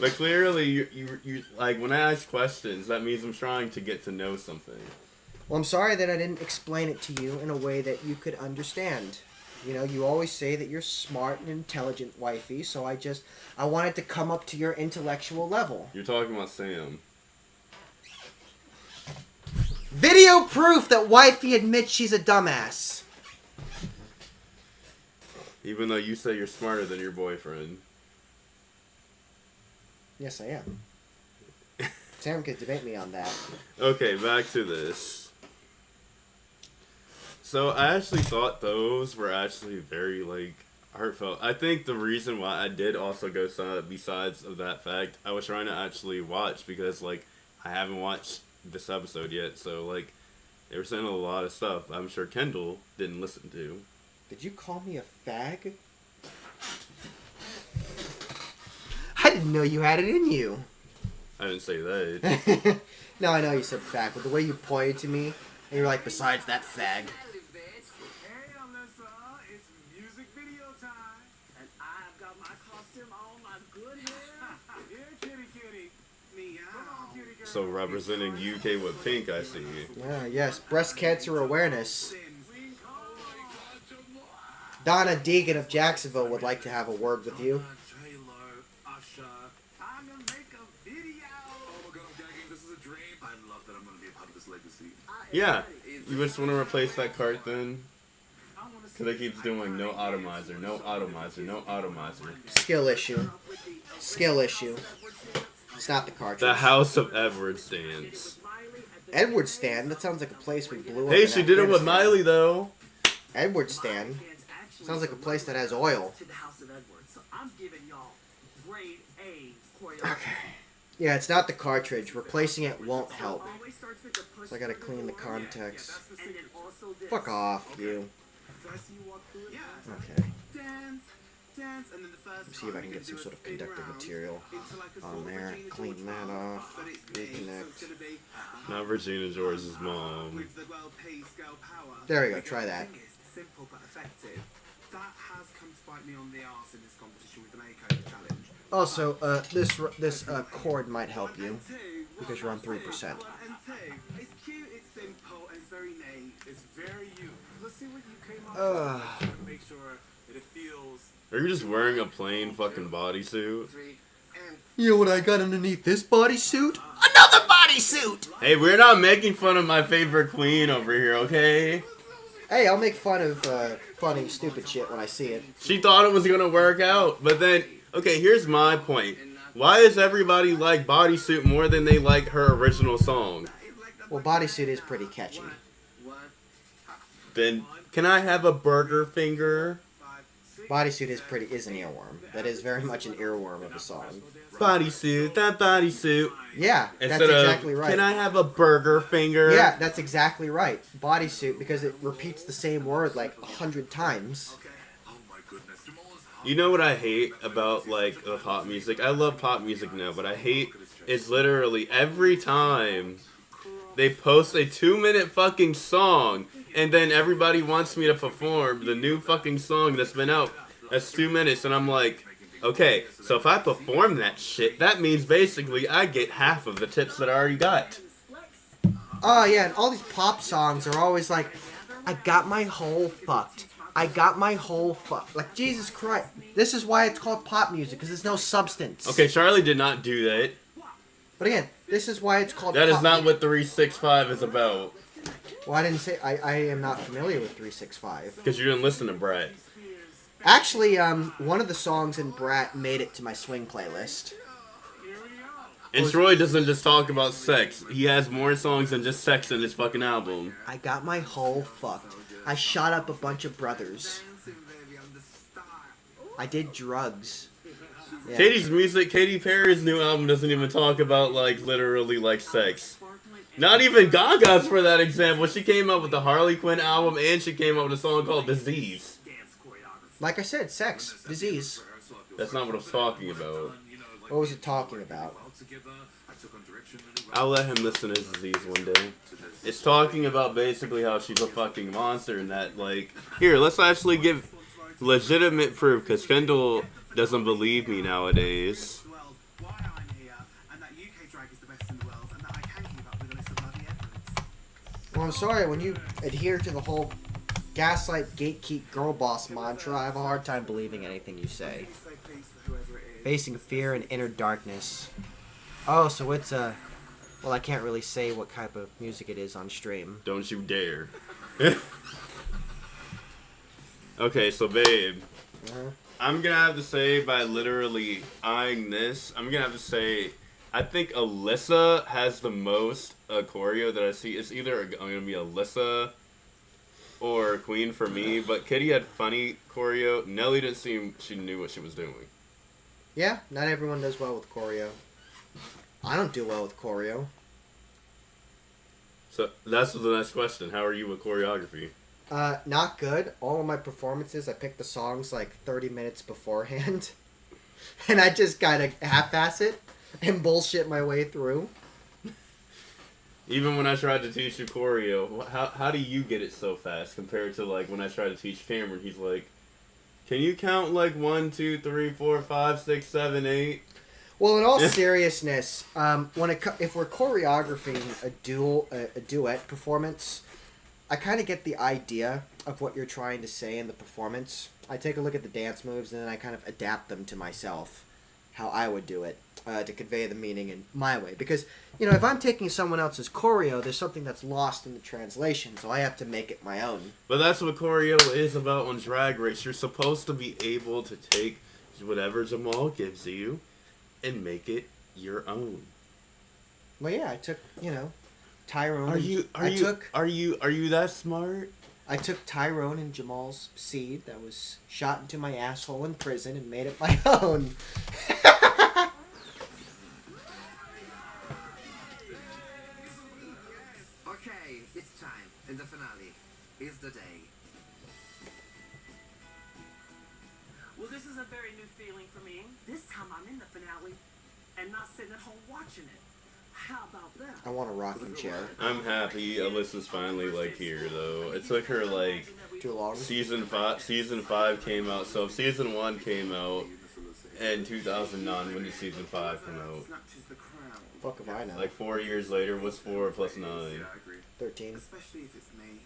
A: But clearly, you like when I ask questions, that means I'm trying to get to know something.
B: Well, I'm sorry that I didn't explain it to you in a way that you could understand. You know, you always say that you're smart and intelligent, wifey, so I wanted to come up to your intellectual level.
A: You're talking about Sam.
B: Video proof that wifey admits she's a dumbass.
A: Even though you say you're smarter than your boyfriend.
B: Yes, I am. Sam could debate me on that.
A: Okay, back to this. So I actually thought those were actually very like heartfelt. I think the reason why I did also go besides of that fact, I was trying to actually watch because like I haven't watched this episode yet, so like they were saying a lot of stuff I'm sure Kendall didn't listen to.
B: Did you call me a fag? I didn't know you had it in you.
A: I didn't say that.
B: No, I know you said fag, but the way you pointed to me, and you're like, besides that fag.
G: Hey, Alyssa, it's music video time. And I've got my costume on, my good hair. Here, kitty, kitty. Meow. Come on, kitty girl.
A: So representing UK with pink, I see.
B: Yeah, yes, breast cancer awareness. Donna Deegan of Jacksonville would like to have a word with you.
G: Time to make a video.
F: Oh my god, I'm gagging. This is a dream. I love that I'm going to be a part of this legacy.
A: Yeah. You just want to replace that cart then? Because it keeps doing no atomizer, no atomizer, no atomizer.
B: Skill issue. Skill issue. It's not the cartridge.
A: The House of Edward stands.
B: Edward Stand? That sounds like a place we blew up.
A: Hey,
B: in
A: she did it with
B: Afghanistan.
A: Miley though.
B: Edward Stand? Sounds like a place that has oil.
G: To the House of Edward. So I'm giving y'all grade A choreography.
B: Okay. Yeah, it's not the cartridge. Replacing it won't help.
G: Always starts with the push
B: So I gotta
G: through
B: clean the
G: door,
B: context.
G: and then also this.
B: Fuck off, you.
G: First you walk through it. Yeah.
B: Okay.
G: Dance, dance, and then the first
B: Let's see if I can get some sort of conductive material on there. Clean that off. Reconnect.
A: Not Regina George's mom.
B: There we go. Try that.
D: Simple but effective. That has come to bite me on the arse in this competition with the makeover challenge.
B: Also, this chord might help you because you're on 3%.
D: It's cute, it's simple, and it's very neat. It's very you. Let's see what you came up with.
F: Make sure that it feels...
A: Are you just wearing a plain fucking bodysuit?
B: You know what I got underneath this bodysuit? Another bodysuit!
A: Hey, we're not making fun of my favorite queen over here, okay?
B: Hey, I'll make fun of funny, stupid shit when I see it.
A: She thought it was gonna work out, but then... Okay, here's my point. Why does everybody like Bodysuit more than they like her original song?
B: Well, bodysuit is pretty catchy.
A: Then, can I have a burger finger?
B: Bodysuit is an earworm. That is very much an earworm of a song.
A: Bodysuit, that bodysuit.
B: Yeah, that's
A: Instead
B: exactly
A: of,
B: right.
A: can I have a burger finger?
B: Yeah, that's exactly right. Bodysuit, because it repeats the same word like 100 times.
F: Oh my goodness. Jamal is hot.
A: You know what I hate about, like, the pop music? I love pop music now, but I hate is literally every time they post a 2-minute fucking song, and then everybody wants me to perform the new fucking song that's been out that's 2 minutes, and I'm like, okay, so if I perform that shit, that means basically I get half of the tips that I already got.
B: Oh, yeah, and all these pop songs are always like, I got my hole fucked. I got my whole like, Jesus Christ. This is why it's called pop music, because there's no substance.
A: Okay, Charlie did not do that.
B: But again, this is why it's called
A: That
B: pop
A: is not what 365 is about.
B: Well, I didn't say, I am not familiar with 365.
A: Because you didn't listen to Brett.
B: Actually, one of the songs in Brat made it to my swing playlist.
A: And Troy doesn't just talk about sex. He has more songs than just sex in his fucking album.
B: I got my hole fucked. I shot up a bunch of brothers. I did drugs. Yeah.
A: Katie's music, Katy Perry's new album doesn't even talk about, like, literally, like, sex. Not even Gaga's for that example. She came out with the Harley Quinn album, and she came out with a song called Disease.
B: Like I said, sex, disease.
A: That's not what I was talking about.
B: What was it talking about?
A: I'll let him listen to Disease one day. It's talking about basically how she's a fucking monster and that, like... Here, let's actually give legitimate proof, because Kendall doesn't believe me nowadays.
B: Well, I'm sorry, when you adhere to the whole gaslight, gatekeep, girl boss mantra, I have a hard time believing anything you say. Facing fear and inner darkness. Oh, so it's a... Well, I can't really say what type of music it is on stream.
A: Don't you dare. Okay, so babe, I'm gonna have to say, by literally eyeing this, I'm gonna have to say, I think Alyssa has the most choreo that I see. It's either gonna be Alyssa or Kween for me, but Kitty had funny choreo. Nelly didn't seem she knew what she was doing.
B: Yeah, not everyone does well with choreo. I don't do well with choreo.
A: So that's the next question. How are you with choreography?
B: Not good. All of my performances, I pick the songs like 30 minutes beforehand. And I just kind of half-ass it and bullshit my way through.
A: Even when I tried to teach you choreo, how do you get it so fast compared to like when I tried to teach Cameron? He's like, can you count like 1, 2, 3, 4, 5, 6, 7, 8?
B: Well, in all seriousness, if we're choreographing a duet performance, I kind of get the idea of what you're trying to say in the performance. I take a look at the dance moves and then I kind of adapt them to myself, how I would do it, to convey the meaning in my way. Because, if I'm taking someone else's choreo, there's something that's lost in the translation, so I have to make it my own.
A: But that's what choreo is about on Drag Race. You're supposed to be able to take whatever Jamal gives you and make it your own.
B: Well, yeah, I took, Tyrone.
A: Are you that smart?
B: I took Tyrone and Jamal's seed that was shot into my asshole in prison and made it my own.
H: Okay, it's time. In the finale is the day.
G: Well, this is a very new feeling for me. This time I'm in the finale and not sitting at home watching it. How about that?
B: I want a rocking chair.
A: I'm happy Alyssa's finally like here though. It took her like
B: too long.
A: Season 5 came out. So if season 1 came out in 2009, when did season 5 come out?
B: Fuck if I know.
A: Like 4 years later. What's 4 plus 9?
B: 13.
D: Especially if it's me.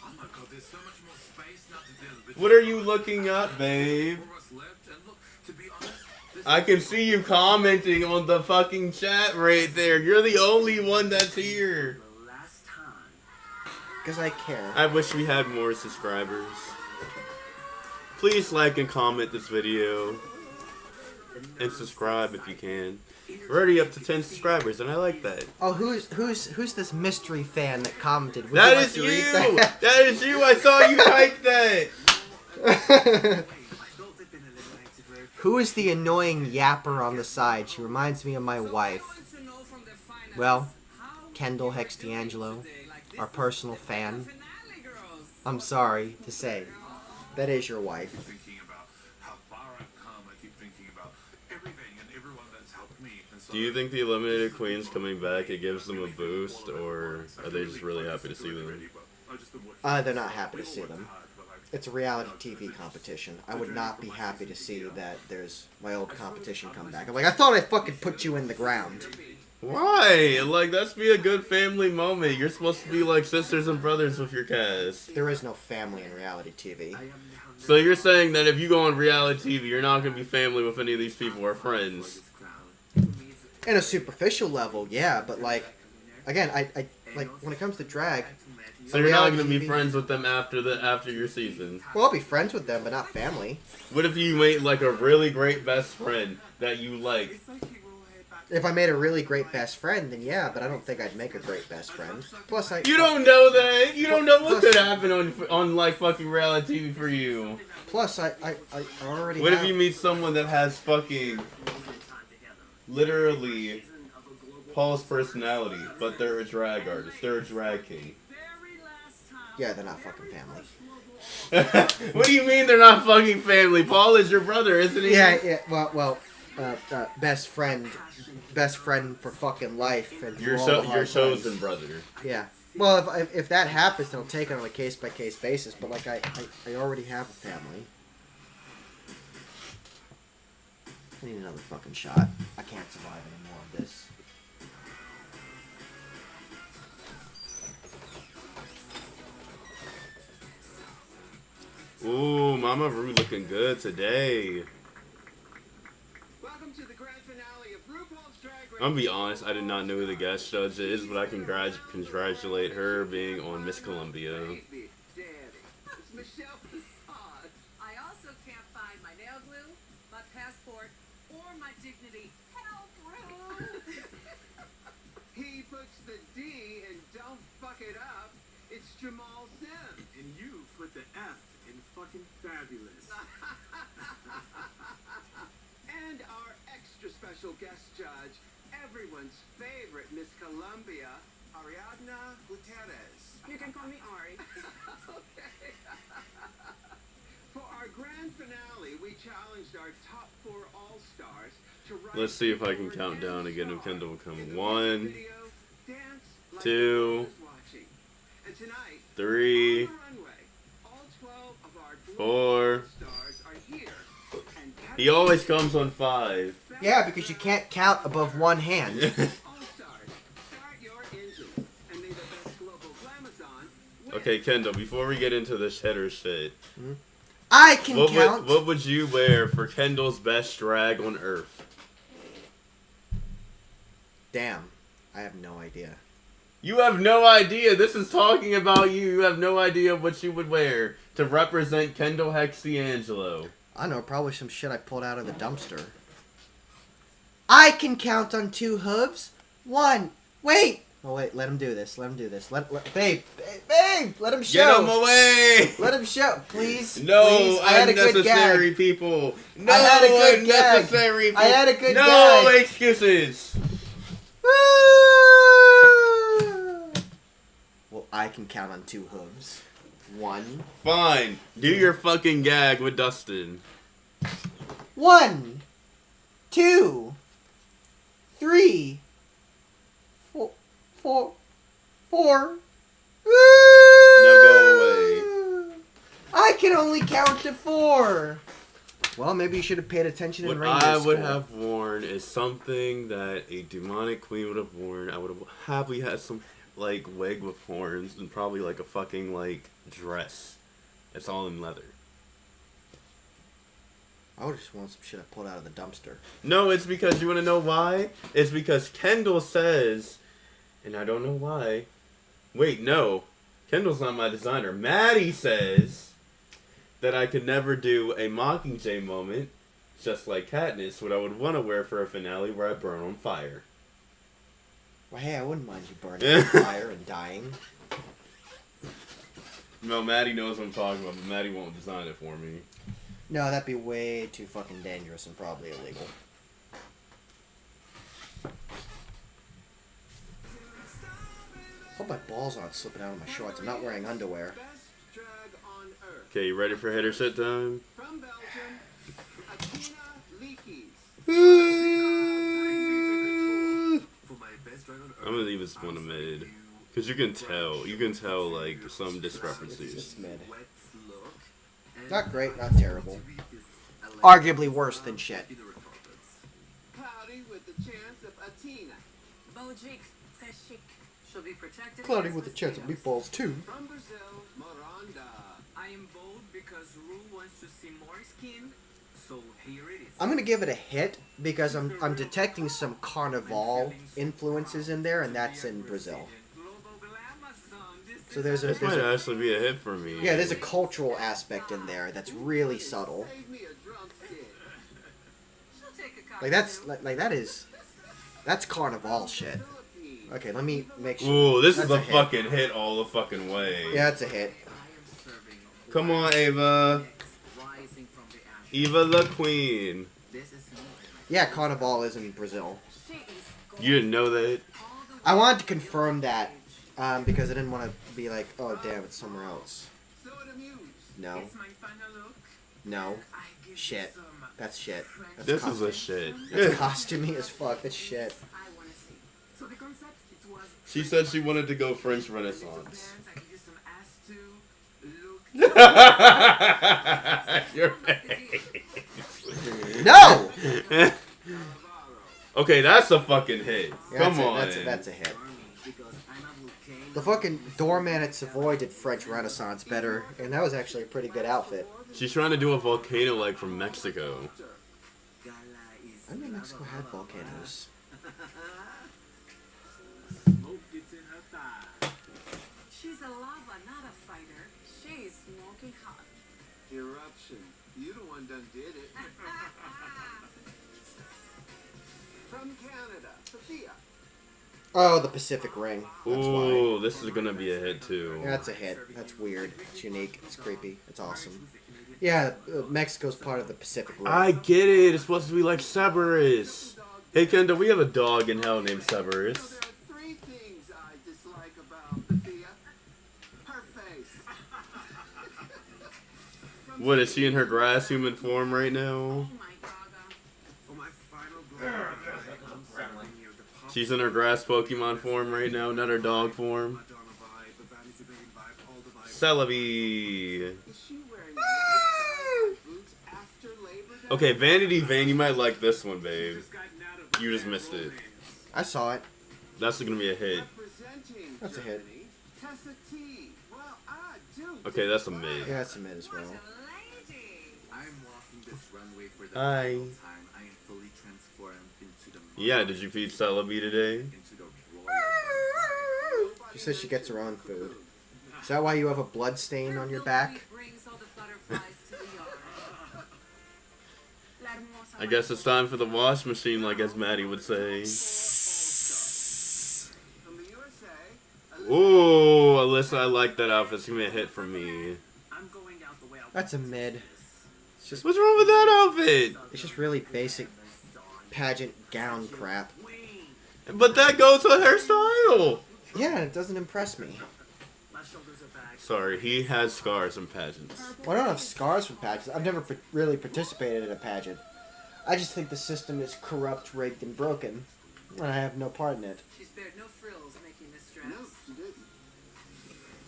F: Oh my god, there's so much more space now to deal with.
A: What are you looking up, babe? I can see you commenting on the fucking chat right there. You're the only one that's here.
B: Because I care.
A: I wish we had more subscribers. Please like and comment this video. And subscribe if you can. We're already up to 10 subscribers, and I like that.
B: Oh, who's this mystery fan that commented? Would
A: That
B: like
A: is
B: to
A: you!
B: read that?
A: That is you! I saw you type that!
B: Who is the annoying yapper on the side? She reminds me of my wife. Well, Kendall Hex D'Angelo, our personal fan. I'm sorry to say, that is your wife.
F: Thinking about how far I've come, I keep thinking about everything and everyone that's helped me. And so
A: Do you think the eliminated queens coming back, it gives them a boost, or are they just really happy to see them?
B: They're not happy to see them. It's a reality TV competition. I would not be happy to see that there's my old competition come back. I'm like, I thought I fucking put you in the ground.
A: Why? Like, that's be a good family moment. You're supposed to be like sisters and brothers with your cast.
B: There is no family in reality TV.
A: So you're saying that if you go on reality TV, you're not going to be family with any of these people or friends?
B: In a superficial level, yeah, but like, again, I like when it comes to drag.
A: So you're not going to be friends with them after your season?
B: Well, I'll be friends with them, but not family.
A: What if you made like a really great best friend that you like?
B: If I made a really great best friend, then yeah, but I don't think I'd make a great best friend. Plus,
A: You don't know that. You don't know what could happen on like fucking reality TV for you.
B: Plus, I already.
A: What if you meet someone that has fucking literally Paul's personality, but they're a drag artist. They're a drag king.
B: Yeah, they're not fucking family.
A: What do you mean they're not fucking family? Paul is your brother, isn't he?
B: Yeah. Well, best friend for fucking life, and
A: Your chosen brother.
B: Yeah. Well, if that happens, then I'll take it on a case by case basis. But like I already have a family. I need another fucking shot. I can't survive any more of this.
A: Ooh, Mama Rue looking good today.
C: Welcome to the grand finale of RuPaul's Drag Race.
A: I'm gonna be honest, I did not know who the guest judge is, but I congratulate her being on Miss Columbia.
C: It's Michelle Facade.
E: I also can't find my nail glue, my passport, or my dignity. Help, Ruth!
C: He puts the D in don't fuck it up. It's Jamal Sims.
F: And you put the F in fucking fabulous.
C: And our extra special guest judge, everyone's favorite Miss Columbia, Ariadna Gutierrez.
E: You can call me Ari.
C: Okay. For our grand finale, we challenged our top 4 all-stars to write.
A: Let's see if I can count down again if Kendall will come.
C: In the
A: 1,
C: video, dance like
A: 2,
C: no one is watching. And tonight,
A: 3,
C: on the runway, all 12 of our
A: 4.
C: stars are here. And
A: He always comes on 5.
B: Yeah, because you can't count above one hand.
C: all-stars, start your engines, and may the best global glamazon win.
A: Okay, Kendall, before we get into this header shit,
B: I can count.
A: what would you wear for Kendall's best drag on Earth?
B: Damn, I have no idea.
A: You have no idea. This is talking about you. You have no idea what you would wear to represent Kendall Hexiangelo.
B: I know, probably some shit I pulled out of the dumpster. I can count on 2 hooves. 1. Wait. Oh wait, let him do this. Let him do this. Babe, let him show.
A: Get him away.
B: Let him show, please.
A: No,
B: please. I had a good
A: unnecessary
B: gag.
A: people. No,
B: I had a good gag.
A: unnecessary people.
B: I had a good
A: no
B: gag.
A: excuses.
B: Well, I can count on 2 hooves. 1.
A: Fine. Do your fucking gag with Dustin.
B: 1, 2, 3, 4.
A: Now go away.
B: I can only count to 4. Well, maybe you should have paid attention in
A: What
B: reindeer
A: I would
B: school.
A: have worn is something that a demonic queen would have worn. I would have happily had some like wig with horns and probably like a fucking like dress. It's all in leather.
B: I would just want some shit I pulled out of the dumpster.
A: No, it's because you want to know why? It's because Kendall says, and I don't know why. Wait, no. Kendall's not my designer. Maddie says that I could never do a Mockingjay moment, just like Katniss, what I would want to wear for a finale where I burn on fire.
B: Well, hey, I wouldn't mind you burning on fire and dying.
A: No, Maddie knows what I'm talking about, but Maddie won't design it for me.
B: No, that'd be way too fucking dangerous and probably illegal. Hope my balls aren't slipping out of my shorts. I'm not wearing underwear.
C: Best drag on earth.
A: Okay, you ready for header set time?
C: From Belgium, Atina Leakies.
F: For my best drag on Earth,
A: I'm gonna leave this one a mid. Because you can tell, like, some discrepancies.
B: Just mid.
F: wet look, and
B: Not great, not terrible.
F: to read this elegant
B: Arguably worse than shit.
F: in the reporters.
C: Cloudy with the chance of Atina.
E: Bojic, c'est chic. She'll be protected.
B: Cloudy
E: against
B: with the chance of
E: mosquitoes.
B: meatballs too.
C: From Brazil, Miranda.
G: I am bold because Rue wants to see more skin, so here it is.
B: I'm gonna give it a hit because I'm detecting some Carnival influences in there, and that's in Brazil. So there's
A: This might actually be a hit for me.
B: yeah, there's a cultural aspect in there that's really subtle.
C: Save me a drumstick.
E: She'll take a
B: Like that's like that is That's Carnival shit. Okay, let me make sure.
A: Ooh, this is
B: That's
A: a fucking hit all the fucking way.
B: Yeah, it's a hit.
A: Come on, Ava. Eva the Queen.
B: Yeah, Carnival is in Brazil.
A: You didn't know that?
B: I wanted to confirm that because I didn't want to be like, oh damn, it's somewhere else.
C: Soa de Muse.
B: No.
E: It's my final look.
B: No.
E: I give
B: Shit.
E: you some
B: That's shit. That's
A: This is
B: costume.
A: a shit.
B: That's costumey as fuck. That's shit.
E: I want to see. So the concept, it was
A: She said she wanted to go French Renaissance.
E: I give you some ass to look.
A: Your face.
B: No!
A: Okay, that's a fucking hit.
B: Yeah,
A: Come on.
B: That's a hit. The fucking doorman at Savoy did French Renaissance better, and that was actually a pretty good outfit.
A: She's trying to do a volcano like from Mexico.
B: I mean, Mexico had volcanoes.
E: She's a lava, not a fighter. She's smoking hot.
C: Eruption. You the one done did it. From Canada, Sophia.
B: Oh, the Pacific Ring. That's why.
A: Ooh, this is gonna be a hit too.
B: Yeah, that's a hit. That's weird. It's unique. It's creepy. It's awesome. Yeah, Mexico's part of the Pacific Ring.
A: I get it. It's supposed to be like Cerberus. Hey Kendall, we have a dog in hell named Cerberus.
C: There are 3 things I dislike about Sophia. Her face.
A: What, is she in her grass human form right now?
E: Oh my god.
G: For my final glory, I'm serving you the
A: She's in her grass Pokemon form right now, not her dog form.
G: Madonna vibe, the Vanity Vane vibe, all the vibes.
A: Celebi.
C: Is she wearing nice boots after Labor Day?
A: Okay, Vanity Vane, you might like this one, babe. You just missed it.
B: I saw it.
A: That's gonna be a hit.
C: Representing
B: That's a hit.
C: Germany, Tessa T. Well, I do.
A: Okay, that's a mid.
B: Yeah, that's a mid as well.
E: Lady.
G: I'm walking this runway for the
A: Hi.
G: final time. I am fully transformed into the
A: Yeah, did you feed Celebi today?
G: into the royal.
B: She says she gets her own food. Is that why you have a blood stain on your back?
E: Brings all the butterflies to the yard. La hermosa
A: I guess it's time for the wash machine, like as Maddie would say.
C: From the USA,
A: Ooh, Alyssa, I like that outfit. It's gonna be a hit for me.
G: I'm going out the way I
B: That's a mid. It's just,
A: What's wrong with that outfit?
B: it's just really basic pageant gown crap.
A: But that goes with her style.
B: Yeah, it doesn't impress me.
G: My shoulders are back.
A: Sorry, he has scars from pageants.
B: Well, I don't have scars from pageants. I've never really participated in a pageant. I just think the system is corrupt, rigged, and broken, and I have no part in it.
E: She spared no frills making this dress.
C: no, she didn't.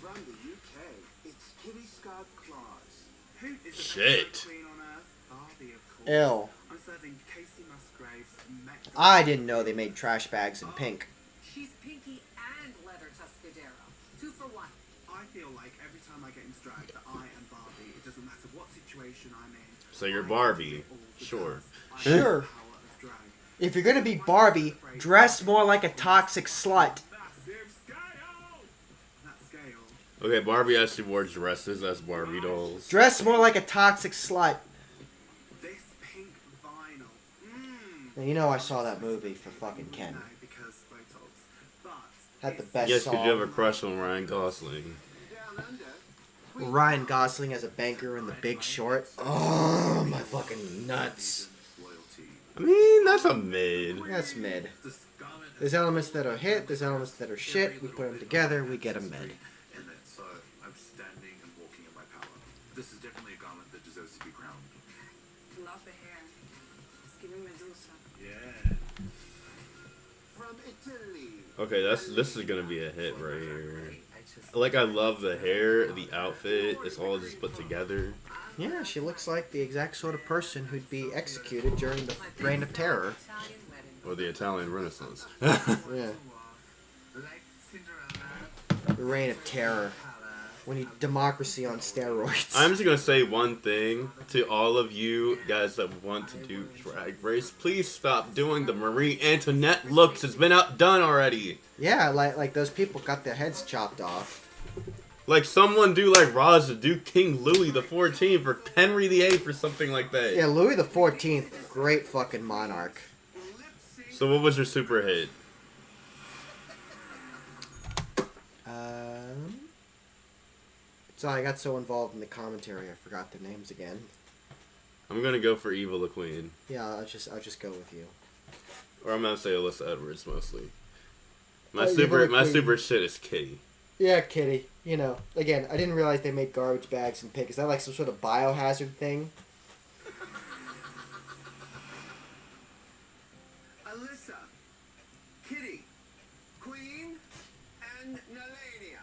C: From the UK, it's Kitty Scott Claus.
G: Who is the best
A: Shit.
G: queen on earth? Barbie, of course.
B: Ew.
G: I'm serving Casey Musgraves Mexican.
B: I didn't know they made trash bags in pink.
E: She's Pinky and Leather Tuscadero. 2 for 1.
G: I feel like every time I get into drag that I am Barbie. It doesn't matter what situation I'm in.
A: So you're
G: I
A: Barbie.
G: do it all because
A: Sure.
G: I
B: Sure.
G: have the power of drag.
B: If you're gonna be Barbie, dress more like a toxic slut.
G: Massive scale! That scale.
A: Okay, Barbie actually wore dresses as Barbie dolls.
B: Dress more like a toxic slut.
G: This pink vinyl. Mmm.
B: Now, you know I saw that movie for fucking Ken.
G: No, because Botox. But
B: Had the
G: it's
B: best
A: Yes,
B: song.
A: because you have a crush on Ryan Gosling.
C: Down under,
B: Ryan Gosling as a banker in The Big Short. Oh, my fucking nuts.
G: loyalty.
A: I mean, that's a mid.
B: That's mid.
G: The scarlet
B: There's elements that are hit, there's elements that are shit. We put them together, we get a mid.
F: in it, so I'm standing and walking in my power. This is definitely a garment that deserves to be crowned.
E: Love the hair. It's giving Medusa.
F: Yeah.
C: from Italy.
A: Okay, this is gonna be a hit right here. Like, I love the hair, the outfit. It's all just put together.
B: Yeah, she looks like the exact sort of person who'd be executed during the Reign of Terror.
E: Italian wedding.
A: Or the Italian Renaissance.
B: Yeah,
G: like Cinderella.
B: the Reign of Terror. We need democracy on steroids.
A: I'm just gonna say one thing to all of you guys that want to do Drag Race. Please stop doing the Marie Antoinette looks. It's been outdone already.
B: Yeah, like those people got their heads chopped off.
A: Like, someone do like Raja, do King Louis the 14th or Henry the 8th or something like that.
B: Yeah, Louis the 14th, great fucking monarch.
A: So what was your super hit?
B: So I got so involved in the commentary, I forgot their names again.
A: I'm gonna go for Evil the Queen.
B: Yeah, I'll just go with you.
A: Or I'm gonna say Alyssa Edwards mostly. My
B: Evil the
A: super
B: Queen.
A: shit is Kitty.
B: Yeah, Kitty. You know, again, I didn't realize they made garbage bags and pick. Is that like some sort of biohazard thing?
C: Alyssa, Kitty, Kween, and Nalania.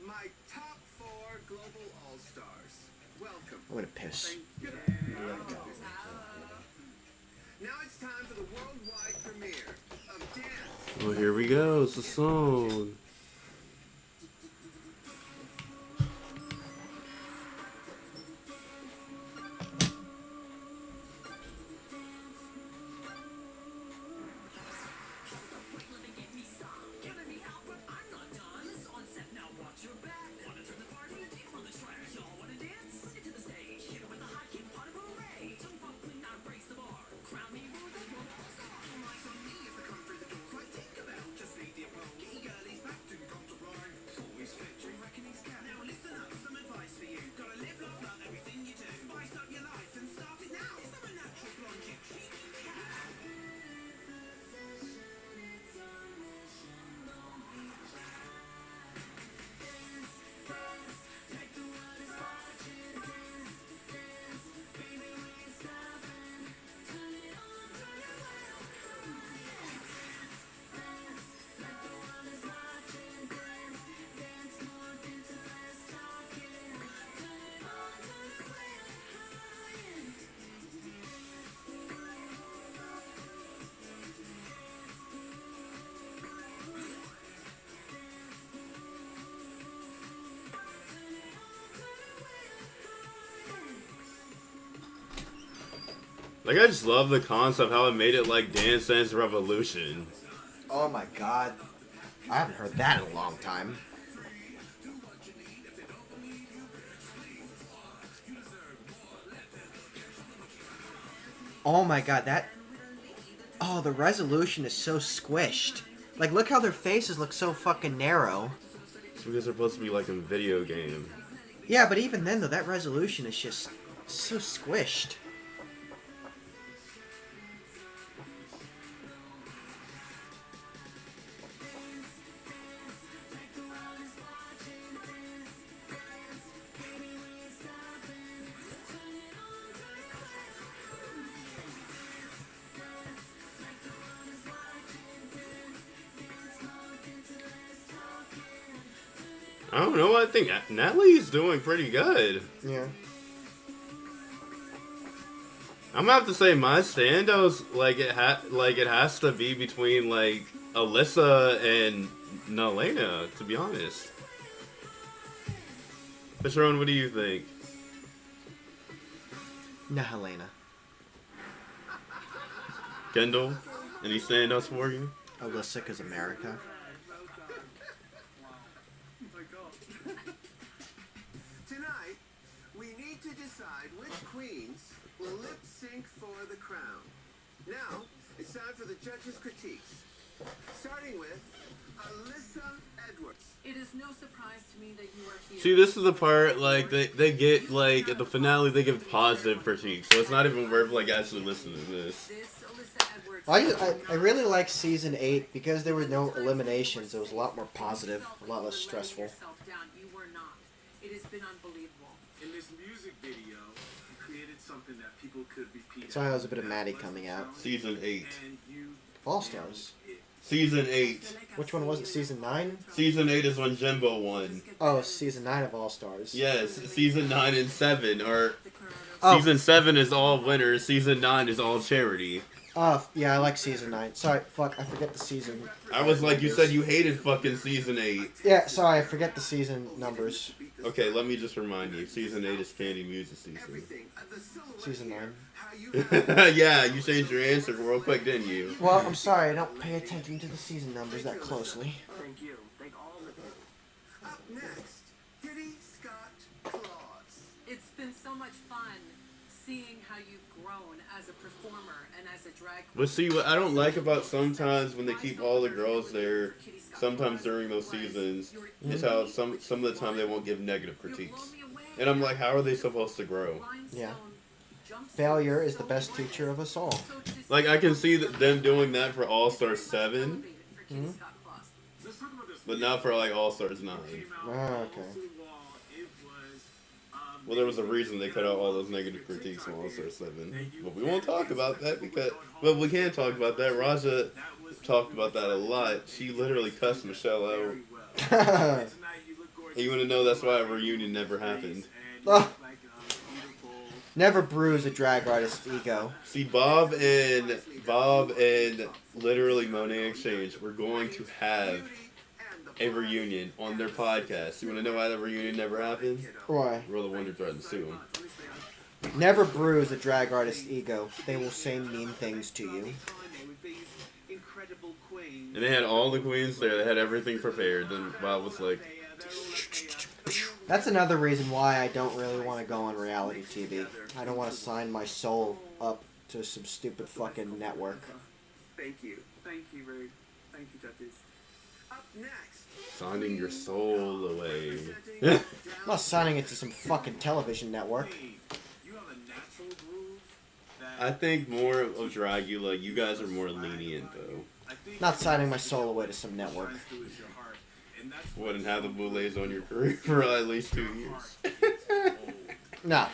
C: My top 4 global all-stars. Welcome.
B: I'm gonna piss.
C: Thank you. Now it's time for the worldwide premiere of Dance.
A: Oh, here we go. It's a song. Like, I just love the concept, how it made it like Dance Dance Revolution.
B: Oh my god. I haven't heard that in a long time. Oh my god, that... Oh, the resolution is so squished. Like, look how their faces look so fucking narrow.
A: It's because they're supposed to be like a video game.
B: Yeah, but even then, though, that resolution is just so squished.
A: I don't know, I think Natalie's doing pretty good.
B: Yeah.
A: I'm gonna have to say my standouts, like it has to be between like Alyssa and Nalena, to be honest. Patron, what do you think?
B: Nah, Helena.
A: Kendall, any standouts for you?
B: Alyssa, because America.
C: Tonight, we need to decide which queens will lip sync for the crown. Now, it's time for the judges' critiques. Starting with Alyssa Edwards.
E: It is no surprise to me that you are here.
A: See, this is the part, like, they get, like, at the finale, they give positive critiques, so it's not even worth, like, actually listening to this.
E: This Alyssa Edwards.
B: I really like season 8 because there were no eliminations. It was a lot more positive, a lot less stressful.
E: You were not. It has been unbelievable.
F: In this music video, you created something that people could repeat.
B: So I was a bit of Maddie coming out.
A: Season 8.
B: All Stars.
A: Season 8.
B: Which one was it? Season 9?
A: Season 8 is when Jimbo won.
B: Oh, season 9 of All Stars.
A: Yes, season 9 and 7 are...
B: Oh.
A: Season 7 is all winners, season 9 is all charity.
B: Oh, yeah, I like season 9. Sorry, fuck, I forget the season.
A: I was like, you said you hated fucking season 8.
B: Yeah, sorry, I forget the season numbers.
A: Okay, let me just remind you, season 8 is Candy Muse's season.
B: Season 9.
A: Yeah, you changed your answer real quick, didn't you?
B: Well, I'm sorry, I don't pay attention to the season numbers that closely.
G: Thank you. Thank all of you.
C: Up next, Kitty Scott Claus.
E: It's been so much fun seeing how you've grown as a performer and as a drag queen.
A: But see, what I don't like about sometimes when they keep all the girls there, sometimes during those seasons, is how some of the time they won't give negative critiques. And I'm like, how are they supposed to grow?
B: Yeah. Failure is the best teacher of us all.
A: Like, I can see them doing that for All-Star 7, but not for, like, All-Stars 9.
B: Oh, okay.
A: Well, there was a reason they cut out all those negative critiques from All-Star 7. But we won't talk about that because... Well, we can talk about that. Raja talked about that a lot. She literally cussed Michelle out. And you want to know that's why a reunion never happened.
B: Oh. Never bruise a drag artist's ego.
A: See, Bob and literally Monet Exchange were going to have a reunion on their podcast. You want to know why that reunion never happened?
B: Why?
A: Roll the Wonder threatened to sue him.
B: Never bruise a drag artist's ego. They will say mean things to you.
A: And they had all the queens there. They had everything prepared. Then Bob was like...
B: That's another reason why I don't really want to go on reality TV. I don't want to sign my soul up to some stupid fucking network.
G: Thank you, Rude. Thank you, judges. Up next.
A: Signing your soul away.
B: I'm not signing it to some fucking television network.
A: I think more of Dragula, you guys are more lenient though.
B: Not signing my soul away to some network.
A: Wouldn't have the Boulets on your career for at least 2 years.
B: No.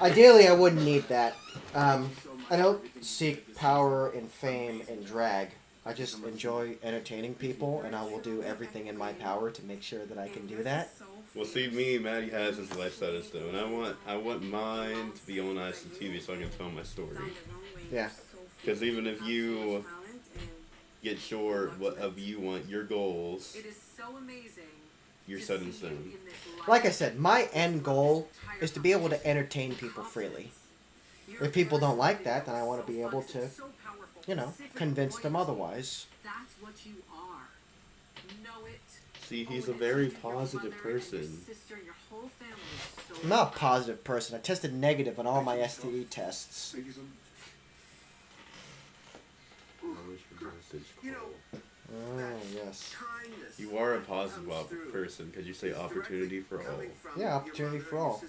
B: Ideally, I wouldn't need that. I don't seek power and fame and drag. I just enjoy entertaining people, and I will do everything in my power to make sure that I can do that.
A: Well, see, Maddie has his life status though, and I want mine to be on ICTV so I can tell my story.
B: Yeah.
A: Because even if you get short of you want your goals, you're set in stone.
B: Like I said, my end goal is to be able to entertain people freely. If people don't like that, then I want to be able to, convince them otherwise.
E: That's what you are. Know it.
A: See, he's a very positive person.
B: I'm not a positive person. I tested negative on all my STE tests. Oh, yes.
A: You are a positive person because you say opportunity for all.
B: Yeah, opportunity for all.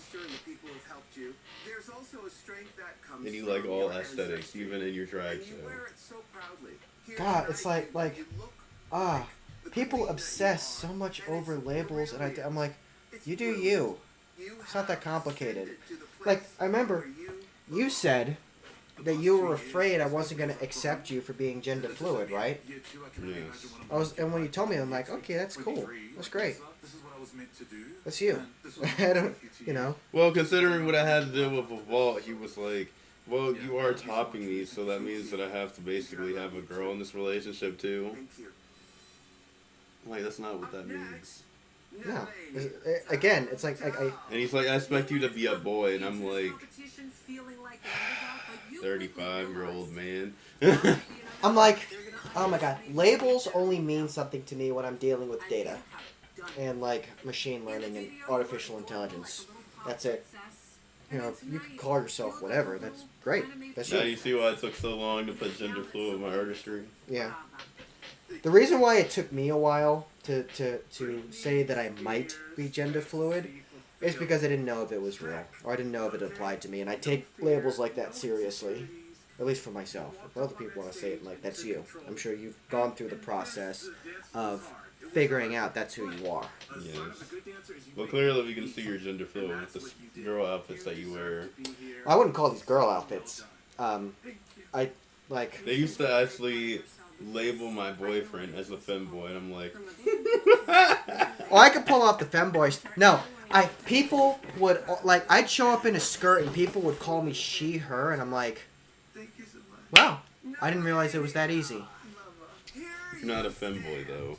A: And you like all aesthetics, even in your drag show.
B: God, it's people obsess so much over labels, and I'm like, you do you. It's not that complicated. Like, I remember you said that you were afraid I wasn't going to accept you for being gender fluid, right?
A: Yes.
B: And when you told me, I'm like, okay, that's cool. That's great. That's you. I don't,
A: Well, considering what I had to do with a vault, he was like, well, you are topping me, so that means that I have to basically have a girl in this relationship too. Like, that's not what that means.
B: No. Again, it's like I...
A: And he's like, I expect you to be a boy, and I'm like, 35-year-old man.
B: I'm like, oh my god, labels only mean something to me when I'm dealing with data. And like machine learning and artificial intelligence. That's it. You can call yourself whatever, that's great. That's
A: Now
B: you.
A: you see why it took so long to put gender fluid in my artistry?
B: Yeah. The reason why it took me a while to say that I might be gender fluid is because I didn't know if it was real, or I didn't know if it applied to me, and I take labels like that seriously, at least for myself. If other people want to say it, like, that's you. I'm sure you've gone through the process of figuring out that's who you are.
A: Yes. Well, clearly we can see your gender fluid with the girl outfits that you wear.
B: I wouldn't call these girl outfits.
A: They used to actually label my boyfriend as a femboy, and I'm like...
B: Oh, I could pull off the femboys. No, people would, like, I'd show up in a skirt and people would call me she, her, and I'm like, wow, I didn't realize it was that easy.
A: You're not a femboy, though.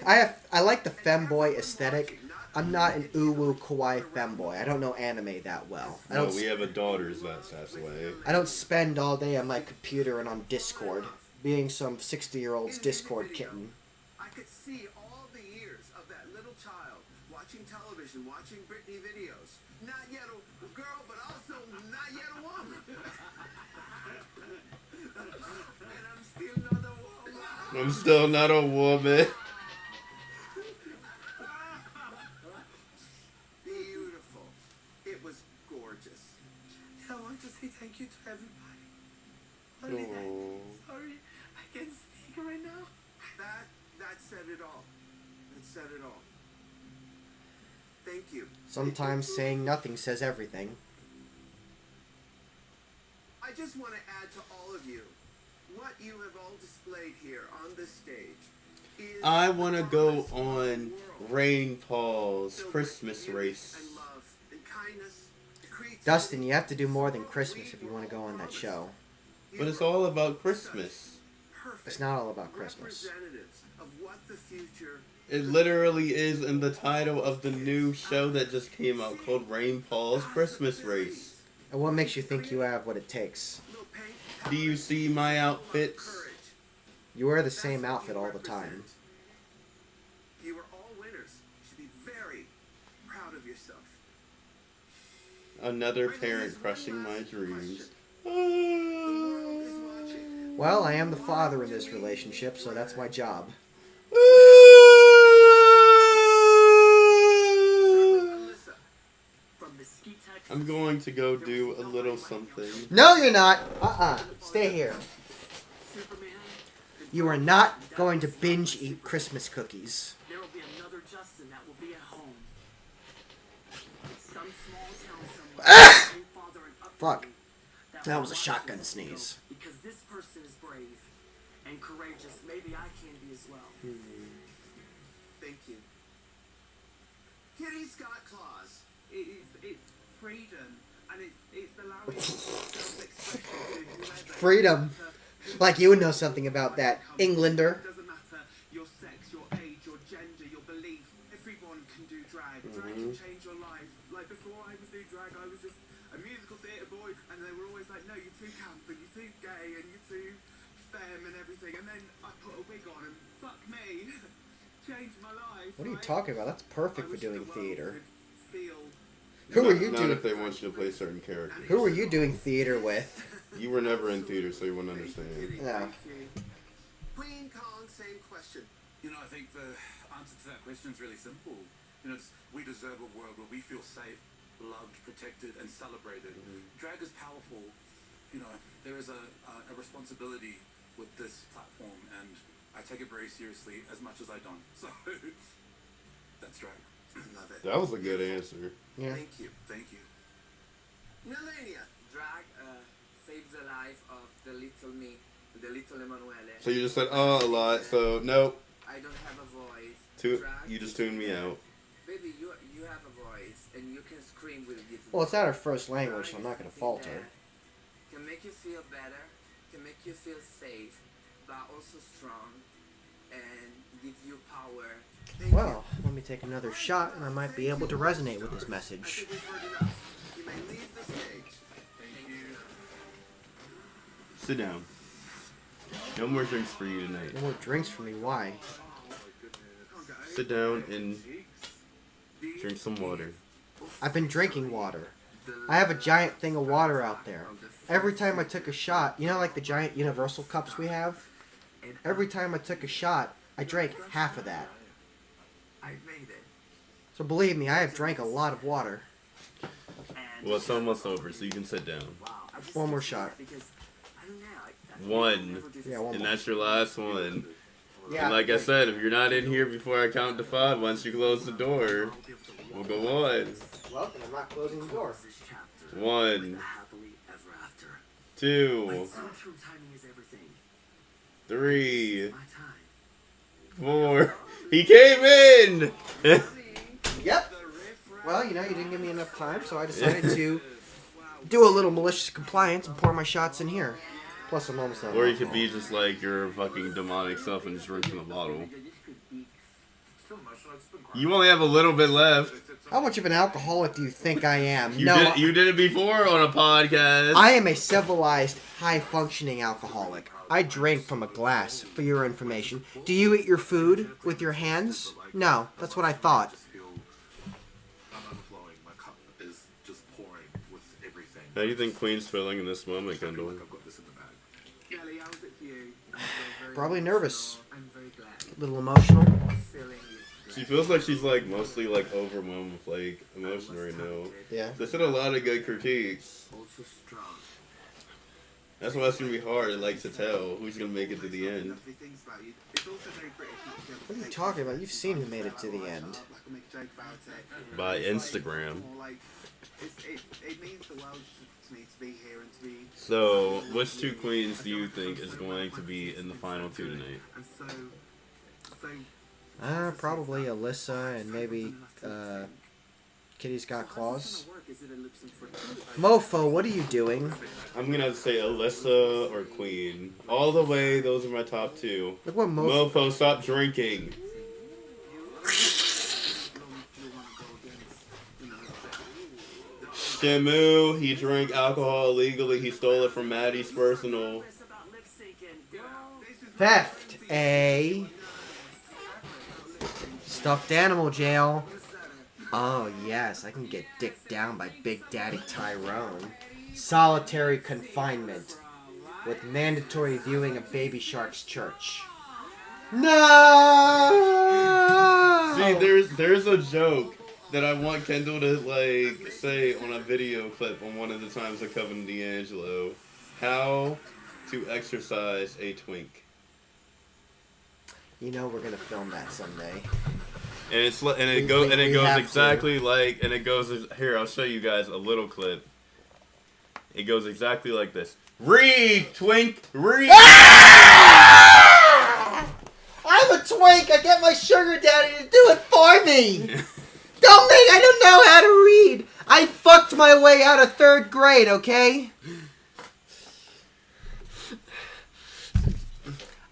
B: I like the femboy aesthetic. I'm not an uwu kawaii femboy. I don't know anime that well.
A: We have a daughter that's way.
B: I don't spend all day on my computer and on Discord, being some 60-year-old's Discord kitten.
C: I could see all the years of that little child watching television, watching watching Britney videos. Not yet a girl, but also not yet a woman. And I'm still not a woman.
A: I'm still not a woman.
C: Beautiful. It was gorgeous.
G: I want to say thank you to everybody. Only that. Sorry, I can't speak right now.
C: That said it all. That said it all. Thank you.
B: Sometimes saying nothing says everything.
C: I just want to add to all of you what you have all displayed here on this stage.
A: I want to go on Rain Paul's Christmas race.
B: Dustin, you have to do more than Christmas if you want to go on that show.
A: But it's all about Christmas.
B: It's not all about Christmas.
A: It literally is in the title of the new show that just came out called Rain Paul's Christmas Race.
B: And what makes you think you have what it takes?
A: Do you see my outfits?
B: You wear the same outfit all the time.
C: You are all winners. You should be very proud of yourself.
A: Another parent crushing my dreams.
B: Well, I am the father in this relationship, so that's my job.
A: I'm going to go do a little something.
B: No, you're not. Stay here. You are not going to binge eat Christmas cookies.
G: There will be another Justin that will be at home. In some small town somewhere. Father and
B: Fuck. That was a shotgun sneeze.
G: Because this person is brave and courageous. Maybe I can be as well.
C: Thank you. Kitty Scott Claus.
D: It's freedom, and it's allowing self-expression to whoever.
B: Freedom. Like you would know something about that, Englander.
D: It doesn't matter your sex, your age, your gender, your belief. Everyone can do drag. Drag can change your life. Like before I was doing drag, I was just a musical theatre boy, and they were always like, no, you're too camp, and you're too gay, and you're too femme and everything. And then I put a wig on, and fuck me, changed my life.
B: What are you
D: right?
B: talking about? That's perfect for
D: I wish
B: doing
D: the world
B: theater.
D: could feel.
B: Who are you
A: Not
B: doing?
A: if they want you to play certain characters.
B: Who are you doing theater with?
A: You were never in theater, so you wouldn't understand.
B: No.
C: Queen Kong, same question.
F: You know, I think the answer to that question is really simple. You know, we deserve a world where we feel safe, loved, protected, and celebrated. Drag is powerful. You know, there is a responsibility with this platform, and I take it very seriously as much as I don't. So, that's drag.
C: I love it.
A: That was a good answer.
B: Yeah.
C: Thank you.
F: Thank you.
C: Melania.
H: Drag saved the life of the little me, the little Emanuele.
A: So you just said a lot, so nope.
H: I don't have a voice.
A: You just tuned me out.
H: Baby, you have a voice and you can scream with a different
B: Well, it's not her first language, so I'm not going to fault her.
H: Can make you feel better, can make you feel safe, but also strong, and give you power.
B: Well, let me take another shot, and I might be able to resonate with this message.
C: We've heard enough. You may leave the stage.
F: Thank you.
A: Sit down. No more drinks for you tonight.
B: No more drinks for me, why?
A: Sit down and drink some water.
B: I've been drinking water. I have a giant thing of water out there. Every time I took a shot, you know like the giant universal cups we have? Every time I took a shot, I drank half of that.
H: I made it.
B: So believe me, I have drank a lot of water.
A: Well, it's almost over, so you can sit down.
B: One more shot.
A: One.
B: Yeah, one
A: And
B: more.
A: that's your last one.
B: Yeah.
A: And like I said, if you're not in here before I count to 5, once you close the door, we'll go on.
B: Well, then I'm not closing the door.
A: 1,
G: Happily ever after.
A: 2,
G: True timing is everything.
A: 3,
G: My time.
A: 4. He came in!
B: Yep. Well, you know, you didn't give me enough time, so I decided to do a little malicious compliance and pour my shots in here. Plus, I'm almost done.
A: Or you could be just like your fucking demonic self and just drink from the bottle. You only have a little bit left.
B: How much of an alcoholic do you think I am?
A: You did it before on a podcast.
B: I am a civilized, high-functioning alcoholic. I drink from a glass, for your information. Do you eat your food with your hands? No, that's what I thought.
A: How do you think Queen's feeling in this moment, Kendall?
F: I've got this in the bag.
H: Kelly, how was it for you?
B: Probably nervous.
H: I'm very glad.
B: A little emotional.
H: Feeling is
A: She feels like she's like mostly like overwhelmed with like emotion right now.
B: Yeah.
A: They said a lot of good critiques.
H: also strong.
A: That's why it's gonna be hard, like, to tell who's gonna make it to the end.
H: Lovely things about you. It's also very British.
B: What are you talking about? You've seen who made it to the end.
H: Like I make a joke about it.
A: By
H: It's
A: Instagram.
H: more like, it means the world to me to be here and to be.
A: So, which two queens do you think is going to be in the final two tonight?
H: And so
B: Probably Alyssa and maybe Kitty's Got Claws. Mofo, what are you doing?
A: I'm gonna say Alyssa or Queen. All the way, those are my top two.
B: Look what Mofo.
A: Mofo, stop drinking. Shamu, he drank alcohol illegally. He stole it from Maddie's personal.
B: Theft, A. Stuffed animal jail. Oh, yes, I can get dicked down by Big Daddy Tyrone. Solitary confinement with mandatory viewing of Baby Shark's church. No!
A: See, there's a joke that I want Kendall to like say on a video clip on one of the times of Coven D'Angelo. How to exercise a twink.
B: You know we're gonna film that someday.
A: And it goes exactly like, and it goes here. I'll show you guys a little clip. It goes exactly like this. Read, twink, read.
B: Ah! I'm a twink. I get my sugar daddy to do it for me. I don't know how to read. I fucked my way out of 3rd grade. Okay.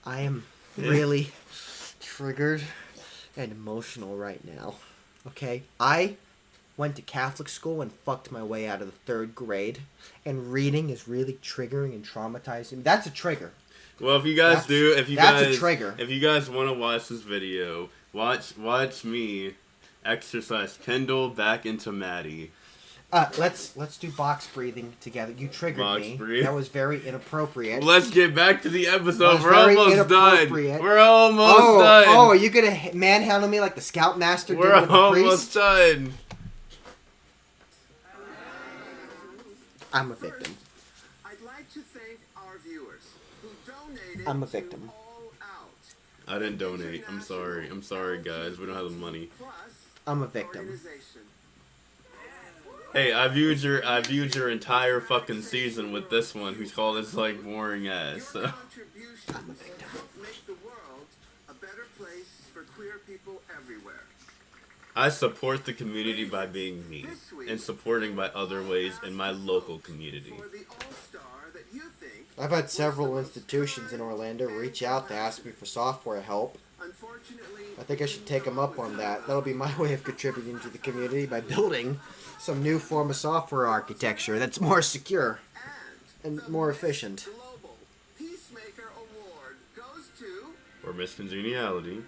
B: I am really triggered and emotional right now. Okay? I went to Catholic school and fucked my way out of the 3rd grade, and reading is really triggering and traumatizing me. That's a trigger.
A: Well, if you guys
B: that's a trigger.
A: If you guys want to watch this video, watch me exercise Kendall back into Maddie.
B: Let's do box breathing together. You triggered me.
A: Breathe.
B: That was very inappropriate.
A: Let's get back to the episode.
B: That's
A: We're
B: very
A: almost done.
B: inappropriate.
A: We're almost done.
B: Oh, are you gonna manhandle me like the Scoutmaster did with the priest?
A: We're almost done.
B: I'm a victim.
H: I'd like to thank our viewers who donated.
B: I'm a victim.
H: All Out.
A: I didn't donate. I'm sorry. I'm sorry, guys. We don't have the money.
H: Plus,
B: I'm a victim.
H: organization.
A: Hey, I viewed your entire fucking season with this one, who's called this like boring ass. So.
H: Your contributions help make the world a better place for queer people everywhere.
A: I support the community by being me, and supporting by other ways in my local community.
H: For the all-star that you think
B: I've had several institutions in Orlando reach out to ask me for software help.
H: unfortunately
B: I think I should take them up on that. That'll be my way of contributing to the community by building some new form of software architecture that's more secure and more efficient.
H: Global Peacemaker Award goes to
A: Or Miss Congeniality.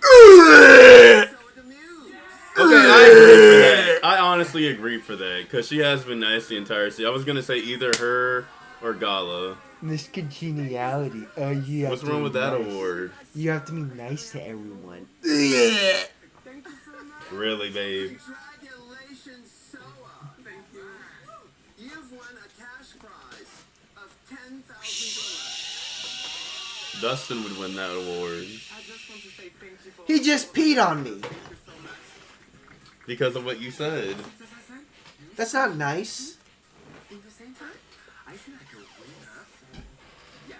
H: Soa de Muse.
A: Okay, I agree for that. I honestly agree for that, because she has been nice the entire season. I was going to say either her or Gala.
B: Miss Congeniality. Oh, yeah.
A: What's wrong with that award?
B: You have to be nice to everyone.
H: Thank you so much.
A: Really, babe?
H: Congratulations, Soa. Thank you. You've won a cash prize of $10,000.
A: Dustin would win that award.
H: I just want to say thank you for
B: He just peed on me.
H: Thank you so much.
A: Because of what you said.
B: That's not nice.
H: In the same time, I feel like a winner. Yeah.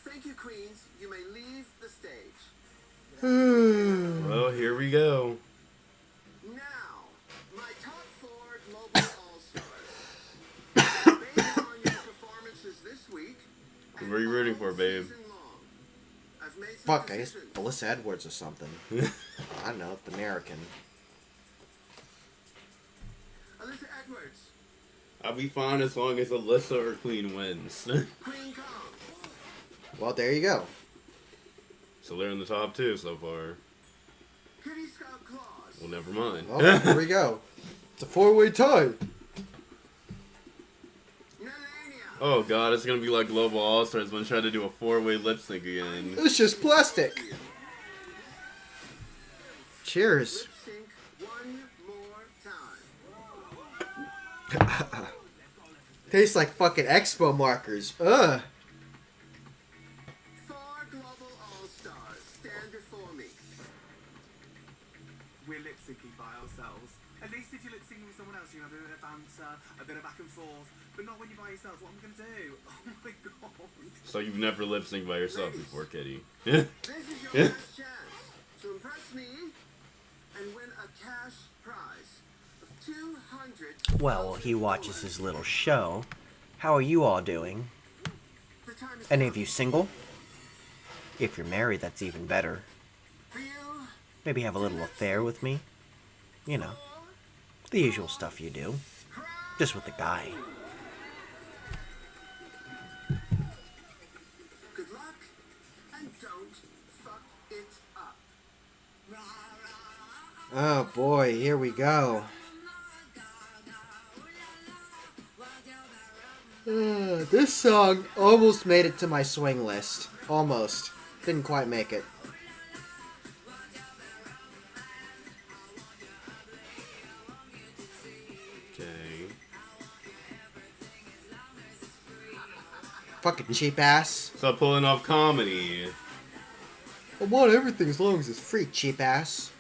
H: Thank you, Queens. You may leave the stage.
A: Well, here we go.
H: Now, my top 4 global all-stars. Based on your performances this week.
A: Who are you rooting for, babe?
H: season long, I've made some
B: Fuck, I guess
H: decisions.
B: Alyssa Edwards or something. I don't know, it's American.
H: Alyssa Edwards,
A: I'll be fine as long as Alyssa or Queen wins.
H: Queen Kong,
B: Well, there you go.
A: So they're in the top 2 so far.
H: Kitty Scott Claus,
A: Well, never mind.
B: Well, here we go. It's a 4-way tie.
A: Oh god, it's gonna be like Global All Stars when I try to do a 4-way lip sync again.
B: It's just plastic. Cheers.
H: Sync one more time.
B: Tastes like fucking expo markers. Ugh.
H: 4 global all-stars, stand before me.
D: We're lip syncing by ourselves. At least if you're lip syncing with someone else, you have a bit of banter, a bit of back and forth. But not when you're by yourself. What am I going to do? Oh my god.
A: So you've never lip synced by yourself before, Kitty.
H: This is your last chance to impress me and win a cash prize of 200.
B: Well, he watches his little show. How are you all doing?
H: The time is
B: Any of you single? If you're married, that's even better.
H: for you.
B: Maybe have a little affair with me. You know, the usual stuff you do. Just with the guy.
H: Good luck, and don't fuck it up.
B: Oh boy, here we go. This song almost made it to my swing list. Almost. Didn't quite make it.
A: Okay.
B: Fucking cheap ass.
A: Stop pulling off comedy.
B: I want everything as long as it's free, cheap ass.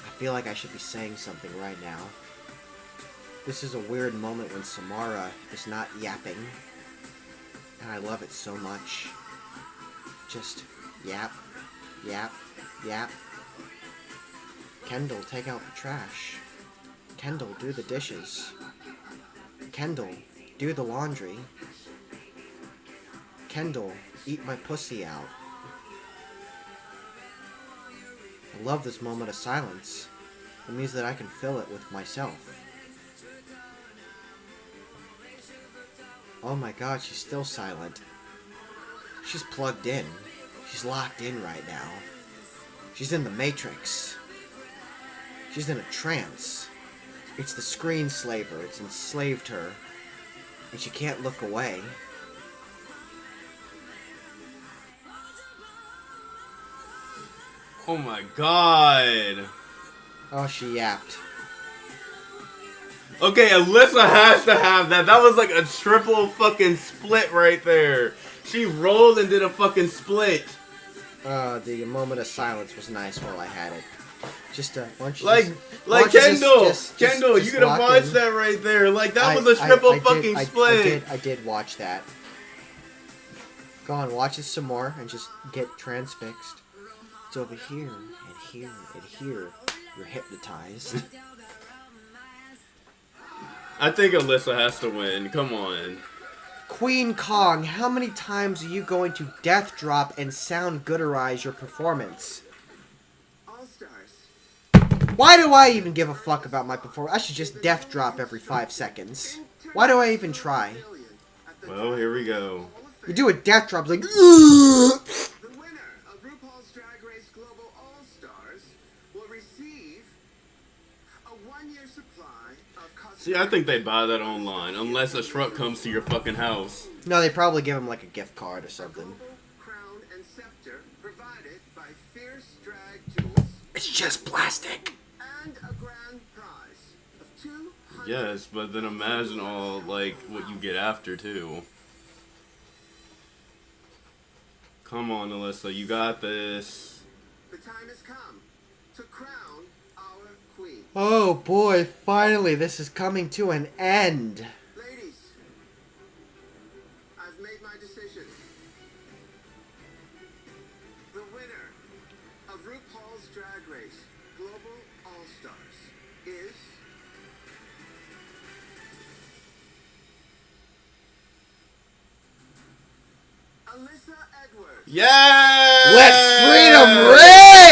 B: I feel like I should be saying something right now. This is a weird moment when Samara is not yapping. And I love it so much. Just yap, yap, yap. Kendall, take out the trash. Kendall, do the dishes. Kendall, do the laundry. Kendall, eat my pussy out. I love this moment of silence. It means that I can fill it with myself. Oh my god, she's still silent. She's plugged in. She's locked in right now. She's in the Matrix. She's in a trance. It's the screen slaver. It's enslaved her. And she can't look away.
A: Oh my god.
B: Oh, she yapped.
A: Okay, Alyssa has to have that. That was like a triple fucking split right there. She rolled and did a fucking split.
B: The moment of silence was nice while I had it. Just a bunch of
A: like Kendall, Kendall,
B: just
A: you could have
B: lock
A: watched
B: in.
A: that right there. Like that was a triple fucking split.
B: I did watch that. Go on, watch it some more and just get transfixed. It's over here and here and here. You're hypnotized.
A: I think Alyssa has to win. Come on.
B: Queen Kong, how many times are you going to death drop and sound gooderize your performance?
H: All-stars.
B: Why do I even give a fuck about my performance? I should just death drop every 5 seconds. Why do I even try?
A: Well, here we go.
B: You do a death drop, like,
H: The winner of RuPaul's Drag Race Global All-Stars will receive a 1-year supply of cosmetics.
A: See, I think they buy that online, unless a truck comes to your fucking house.
B: No, they probably give him like a gift card or something.
H: Global crown and scepter provided by Fierce Drag Tools
B: It's just plastic.
H: and a grand prize of 200.
A: Yes, but then imagine all, like, what you get after, too. Come on, Alyssa, you got this.
H: The time has come to crown our queen.
B: Oh boy, finally this is coming to an end.
H: Ladies, I've made my decision. The winner of RuPaul's Drag Race Global All-Stars is Alyssa Edwards.
A: Yeah!
B: Let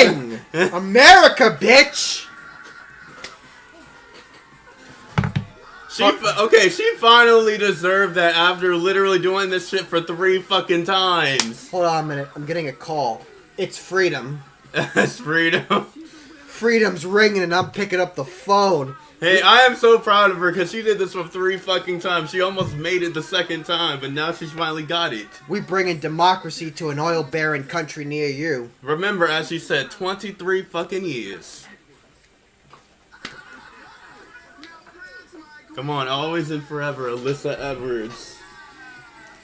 B: freedom ring! America, bitch!
A: She finally deserved that after literally doing this shit for 3 fucking times.
B: Hold on a minute. I'm getting a call. It's Freedom.
A: That's freedom.
B: Freedom's ringing and I'm picking up the phone.
A: Hey, I am so proud of her because she did this for 3 fucking times. She almost made it the 2nd time, but now she's finally got it.
B: We bringing democracy to an oil-bearing country near you.
A: Remember, as she said, 23 fucking years. Come on, always and forever, Alyssa Edwards.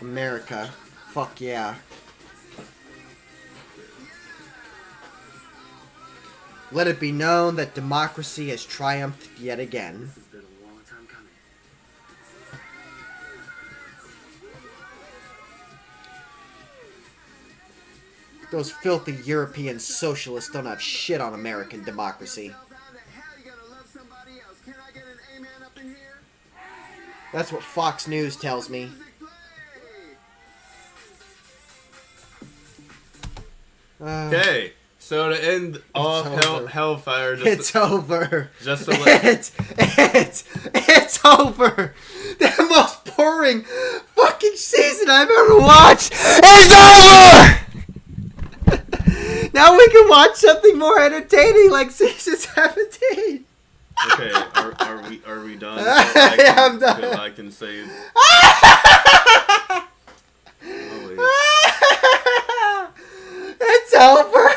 B: America. Fuck yeah. Let it be known that democracy has triumphed yet again.
G: This has been a long time coming.
B: Those filthy European socialists don't have shit on American democracy. That's what Fox News tells me.
A: Okay, so to end off Hellfire,
B: It's over.
A: Just to let
B: It's over. The most boring fucking season I've ever watched is over. Now we can watch something more entertaining like season 17.
A: Okay, are we done?
B: Yeah, I'm done.
A: I can say.
B: It's over.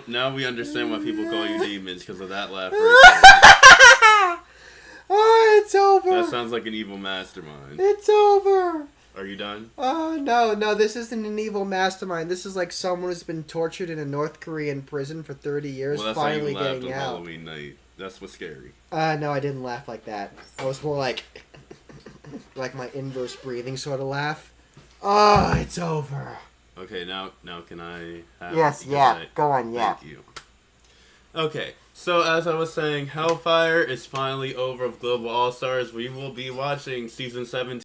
A: Now we understand why people call you demons because of that laugh right
B: Oh, it's over.
A: there. That sounds like an evil mastermind.
B: It's over.
A: Are you done?
B: Oh, no, this isn't an evil mastermind. This is like someone who's been tortured in a North Korean prison for 30 years,
A: Well, that's
B: finally
A: how you laughed
B: getting
A: on
B: out.
A: Halloween night. That's what's scary.
B: No, I didn't laugh like that. I was more like my inverse breathing sort of laugh. Oh, it's over.
A: Okay, now can I have...
B: Yes, yeah, go on, yeah.
A: Thank you. Okay, so as I was saying, Hellfire is finally over of Global All-Stars. We will be watching Season 17